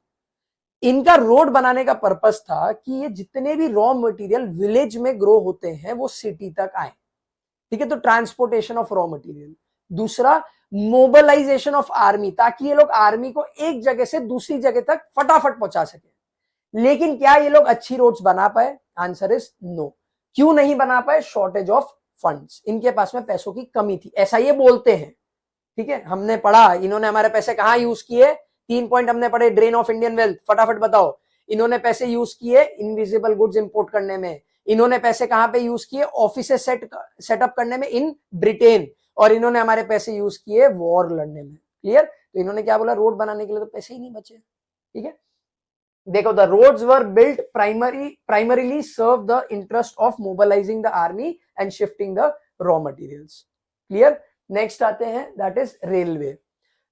A: इनका रोड बनाने का पर्पस था कि ये जितने भी रॉ मटेरियल विलेज में ग्रो होते हैं वो सिटी तक आए। ठीक है, तो ट्रांसपोर्टेशन ऑफ रॉ मटेरियल। दूसरा, मोबिलाइजेशन ऑफ आर्मी, ताकि ये लोग आर्मी को एक जगह से दूसरी जगह तक फटाफट पहुंचा सके। लेकिन क्या ये लोग अच्छी रोड्स बना पाए? Answer is no. क्यों नहीं बना पाए? शॉर्टेज ऑफ फंड्स, इनके पास में पैसों की कमी थी, ऐसा ये बोलते हैं। ठीक है, हमने पढ़ा इन्होंने हमारे पैसे कहां यूज किए। 3 पॉइंट हमने पढ़े, ड्रेन ऑफ इंडियन वेल्थ। फटाफट बताओ, इन्होंने पैसे यूज किए इनविजिबल गुड्स इंपोर्ट करने में। इन्होंने पैसे कहां पे यूज किए? ऑफिसेस सेटअप करने में इन ब्रिटेन। और इन्होंने हमारे पैसे यूज किए वॉर लड़ने में। क्लियर? तो इन्होंने क्या बोला? रोड बनाने के लिए तो पैसे ही नहीं बचे। ठीक है, देखो, the roads were built primarily serve the interest of mobilising the army and shifting the raw materials. Clear? Next आते हैं, that is railway.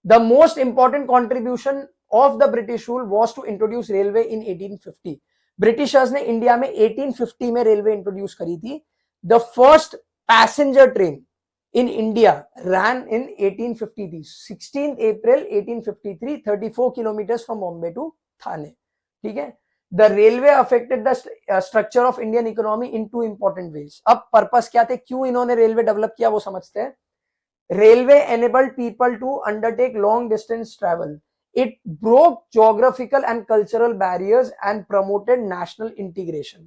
A: The most important contribution of the British rule was to introduce railway in 1850. Britishers ने India में 1850 में railway introduce करी थी। The first passenger train in India ran in 1853, 16th April 1853, 34 kilometers from Bombay to Thane. ठीक है, The railway affected the structure of Indian economy in 2 important ways. अब purpose क्या थे, क्यों इन्होंने रेलवे डेवलप किया वो समझते हैं। Railway enabled people to undertake long distance travel. It broke geographical and cultural barriers and promoted national integration.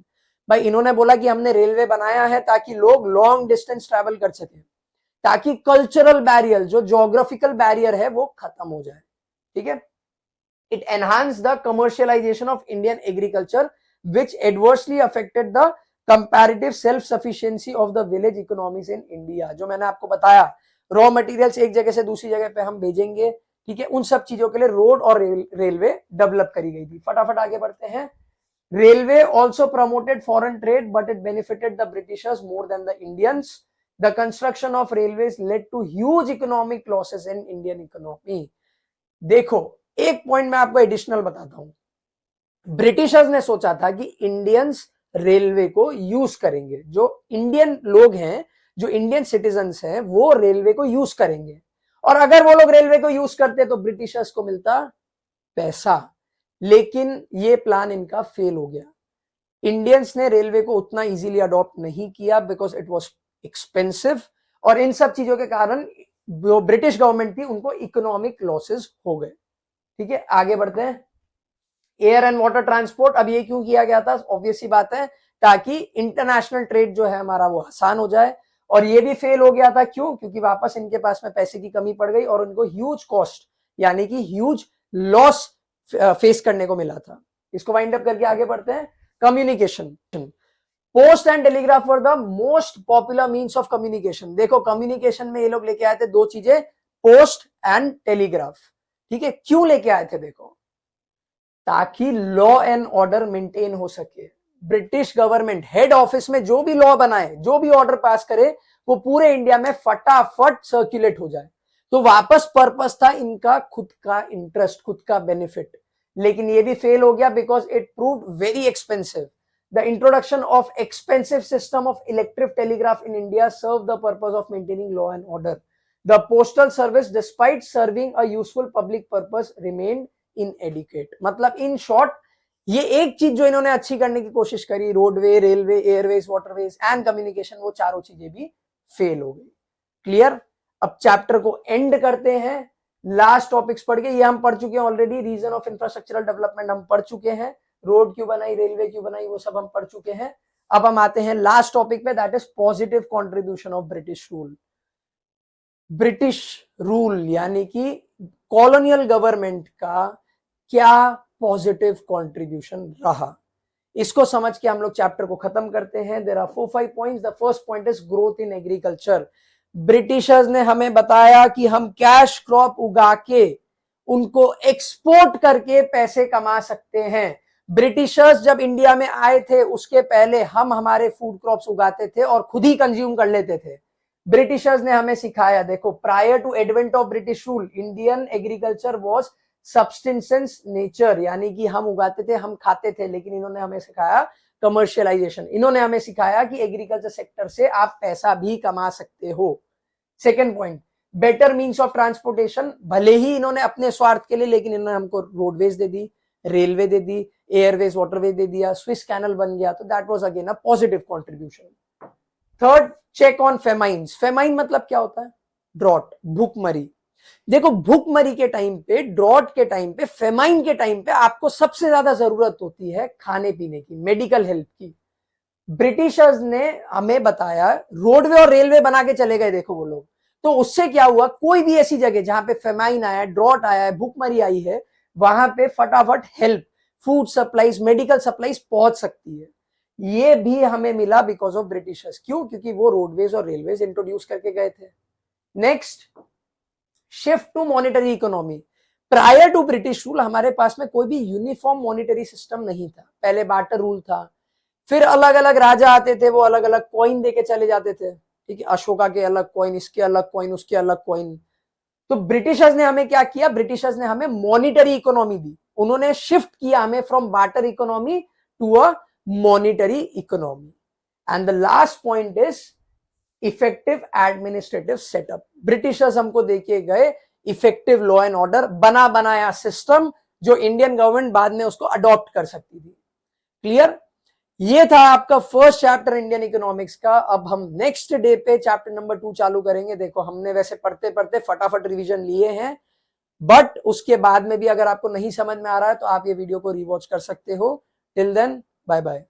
A: भाई इन्होंने बोला कि हमने रेलवे बनाया है ताकि लोग लॉन्ग डिस्टेंस ट्रैवल कर सके, ताकि कल्चरल बैरियर, जो ज्योग्राफिकल बैरियर है, वो खत्म हो जाए। ठीक है, it enhance the commercialisation of Indian agriculture which adversely affected the comparative self sufficiency of the village economies in India. जो मैंने आपको बताया, रॉ मटेरियल्स एक जगह से दूसरी जगह पे हम भेजेंगे। ठीक है, उन सब चीजों के लिए रोड और रेलवे डेवलप करी गई थी। फटाफट आगे बढ़ते हैं। Railway also promoted foreign trade but it benefited the Britishers more than the Indians. The construction of railways led to huge economic losses in Indian economy. देखो, एक पॉइंट मैं आपको एडिशनल बताता हूं। ब्रिटिशर्स ने सोचा था कि इंडियंस रेलवे को यूज करेंगे, जो इंडियन लोग हैं, जो इंडियन सिटीजन्स हैं, वो रेलवे को यूज करेंगे। और अगर वो लोग रेलवे को यूज करते तो ब्रिटिशर्स को मिलता पैसा। लेकिन ये प्लान इनका फेल हो गया। इंडियंस ने रेलवे को उतना इजीली अडॉप्ट नहीं किया बिकॉज इट वाज एक्सपेंसिव। और इन सब चीजों के कारण जो ब्रिटिश गवर्नमेंट थी उनको इकोनॉमिक लॉसेस हो गए। ठीक है, आगे बढ़ते हैं। एयर एंड वाटर ट्रांसपोर्ट, अब ये क्यों किया गया था? ऑब्वियस सी बात है, ताकि इंटरनेशनल ट्रेड जो है हमारा वो आसान हो जाए। और ये भी फेल हो गया था, क्यों? क्योंकि वापस इनके पास में पैसे की कमी पड़ गई और उनको ह्यूज कॉस्ट यानी कि ह्यूज लॉस फेस करने को मिला था। इसको वाइंड अप करके आगे बढ़ते हैं। Communication, post and telegraph were the most popular means of communication. देखो, कम्युनिकेशन में ये लोग लेके आए थे 2 चीजें, पोस्ट एंड टेलीग्राफ। ठीक है, क्यों लेके आए थे? देखो, ताकि लॉ एंड ऑर्डर मेंटेन हो सके। ब्रिटिश गवर्नमेंट हेड ऑफिस में जो भी लॉ बनाए, जो भी ऑर्डर पास करे, वो पूरे इंडिया में फटाफट सर्कुलेट हो जाए। तो वापस पर्पस था इनका खुद का इंटरेस्ट, खुद का बेनिफिट। लेकिन ये भी फेल हो गया because it proved very expensive. The introduction of expensive system of electric telegraph in India serve the purpose of maintaining law and order. The postal service despite serving a useful public purpose remained inadequate. मतलब in short, ये एक चीज जो इन्होंने अच्छी करने की कोशिश करी, roadway, railway, Airways, waterways and communication, वो चारों चीजें भी फेल हो गई। क्लियर? अब चैप्टर को एंड करते हैं, लास्ट टॉपिक्स पढ़ के, ये हम पढ़ चुके हैं already, reason of infrastructural development हम पढ़ चुके हैं, रोड क्यों बनाई, रेलवे क्यों बनाई, वो सब हम पढ़ चुके हैं। अब हम आते हैं लास्ट टॉपिक पे, that is positive contribution of British rule. British rule यानी कि कॉलोनियल गवर्नमेंट का क्या पॉजिटिव कंट्रीब्यूशन रहा, इसको समझ के हम लोग चैप्टर को खत्म करते हैं। There are 4-5 points. The first point is growth in agriculture. Britishers ने हमें बताया कि हम कैश क्रॉप उगा के उनको एक्सपोर्ट करके पैसे कमा सकते हैं। ब्रिटिशर्स जब इंडिया में आए थे उसके पहले हम हमारे फूड क्रॉप्स उगाते थे और खुद ही कंज्यूम कर लेते थे। ब्रिटिशर्स ने हमें सिखाया, देखो, prior to advent of British rule Indian agriculture was subsistence nature, यानी कि हम उगाते थे, हम खाते थे, लेकिन इन्होंने हमें सिखाया कमर्शियलाइजेशन। इन्होंने हमें सिखाया कि एग्रीकल्चर सेक्टर से आप पैसा भी कमा सकते हो। Second point, better means of transportation. भले ही इन्होंने अपने स्वार्थ के लिए, लेकिन इन्होंने हमको रोडवेज दे दी, रेलवे दे दी, एयरवेज, वाटरवेज दे दिया, स्विस कैनल बन गया, तो that was again a positive contribution. Third, check on famines. Famine मतलब क्या होता है? ड्रॉट, भूखमरी। देखो, भूखमरी के टाइम पे, ड्रॉट के टाइम पे, फेमाइन के टाइम पे आपको सबसे ज्यादा जरूरत होती है खाने पीने की, मेडिकल हेल्प की। ब्रिटिशर्स ने हमें बताया, रोडवे और रेलवे बना के चले गए, देखो वो लोग, तो उससे क्या हुआ, कोई भी ऐसी जगह जहां पे फेमाइन आया, ड्रॉट आया है, भूखमरी आई है, वहां पे फटाफट help, food supplies, medical supplies पहुंच सकती है। ये भी हमें मिला बिकॉज ऑफ ब्रिटिशर्स। क्यों? क्योंकि वो रोडवेज और रेलवेज इंट्रोड्यूस करके गए थे। Next, shift to monetary economy. Prior to British rule हमारे पास में कोई भी यूनिफॉर्म मॉनिटरी सिस्टम नहीं था। पहले बार्टर रूल था, फिर अलग अलग राजा आते थे, वो अलग अलग कॉइन देके चले जाते थे, ठीक है, अशोका के अलग कॉइन, इसके अलग कॉइन, उसके अलग कॉइन। तो ब्रिटिशर्स ने हमें क्या किया? ब्रिटिशर्स ने हमें मॉनिटरी इकोनॉमी दी। उन्होंने शिफ्ट किया हमें from barter economy to a monetary economy. And the last point is effective administrative setup. Britishers हमको देके गए इफेक्टिव लॉ एंड ऑर्डर, बना बनाया सिस्टम जो इंडियन गवर्नमेंट बाद में उसको अडॉप्ट कर सकती थी। क्लियर? ये था आपका फर्स्ट चैप्टर इंडियन इकोनॉमिक्स का। अब हम नेक्स्ट डे पे चैप्टर नंबर 2 चालू करेंगे। देखो, हमने वैसे पढ़ते पढ़ते फटाफट रिवीजन लिए हैं, बट उसके बाद में भी अगर आपको नहीं समझ में आ रहा है तो आप ये वीडियो को रिवॉच कर सकते हो। Till then, bye bye.